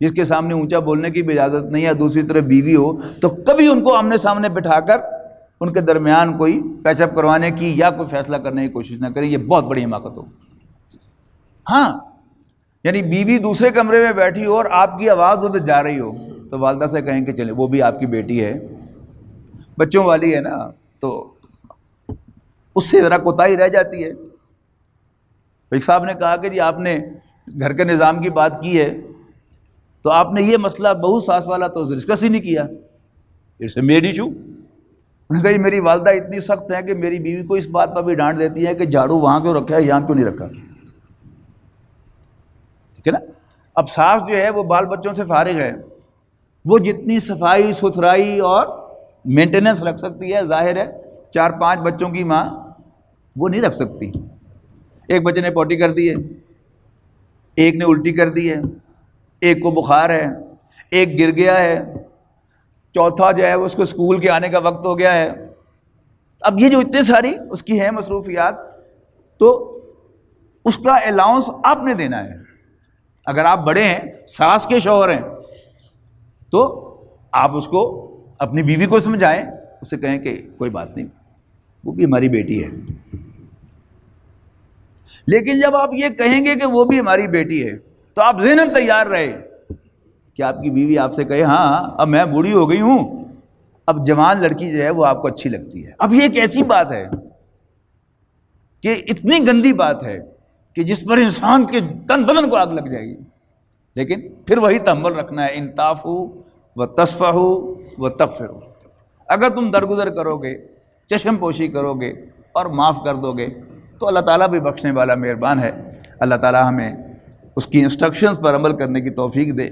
جس کے سامنے اونچا بولنے کی بھی اجازت نہیں ہے، دوسری طرف بیوی ہو، تو کبھی ان کو آمنے سامنے بٹھا کر ان کے درمیان کوئی پیچ اپ کروانے کی یا کوئی فیصلہ کرنے کی کوشش نہ کریں، یہ بہت بڑی حماقت ہو۔ ہاں یعنی بیوی دوسرے کمرے میں بیٹھی ہو اور آپ کی آواز ادھر جا رہی ہو تو والدہ سے کہیں کہ چلیں وہ بھی آپ کی بیٹی ہے، بچوں والی ہے نا، تو اس سے ذرا کوتاہی رہ جاتی ہے۔ ایک صاحب نے کہا کہ جی آپ نے گھر کے نظام کی بات کی ہے تو آپ نے یہ مسئلہ بہو ساس والا تو ڈسکس ہی نہیں کیا، اٹس اے میڈ ایشو۔ انہوں نے کہا جی میری والدہ اتنی سخت ہے کہ میری بیوی کو اس بات پر بھی ڈانٹ دیتی ہے کہ جھاڑو وہاں کیوں رکھا ہے، یہاں کیوں نہیں رکھا، ٹھیک ہے نا؟ اب ساس جو ہے وہ بال بچوں سے فارغ ہے، وہ جتنی صفائی ستھرائی اور مینٹیننس رکھ سکتی ہے، ظاہر ہے 4-5 بچوں کی ماں وہ نہیں رکھ سکتی۔ ایک بچے نے پوٹی کر دی ہے، ایک نے الٹی کر دی ہے، ایک کو بخار ہے، ایک گر گیا ہے، چوتھا جو ہے اس کو اسکول کے آنے کا وقت ہو گیا ہے۔ اب یہ جو اتنے ساری اس کی ہیں مصروفیات، تو اس کا الاؤنس آپ نے دینا ہے۔ اگر آپ بڑے ہیں، ساس کے شوہر ہیں، تو آپ اس کو اپنی بیوی کو سمجھائیں، اسے کہیں کہ کوئی بات نہیں، وہ بھی ہماری بیٹی ہے۔ لیکن جب آپ یہ کہیں گے کہ وہ بھی ہماری بیٹی ہے تو آپ ذہناً تیار رہے کہ آپ کی بیوی آپ سے کہے ہاں اب میں بوڑھی ہو گئی ہوں، اب جوان لڑکی جو ہے وہ آپ کو اچھی لگتی ہے۔ اب یہ ایک ایسی بات ہے کہ اتنی گندی بات ہے کہ جس پر انسان کے تن بدن کو آگ لگ جائے گی، لیکن پھر وہی تحمل رکھنا ہے، انتافو و تصفحو و تغفرو۔ اگر تم درگزر کرو گے، چشم پوشی کرو گے اور معاف کر دو گے تو اللہ تعالیٰ بھی بخشنے والا مہربان ہے۔ اللہ تعالیٰ ہمیں اس کی انسٹرکشنز پر عمل کرنے کی توفیق دے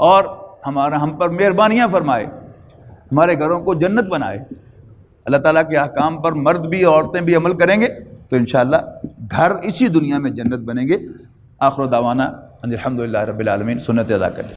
اور ہم پر مہربانیاں فرمائے، ہمارے گھروں کو جنت بنائے۔ اللہ تعالیٰ کے احکام پر مرد بھی عورتیں بھی عمل کریں گے تو انشاءاللہ گھر اسی دنیا میں جنت بنیں گے۔ آخر دعوانا الحمدللہ رب العالمین۔ سنت ادا کریں۔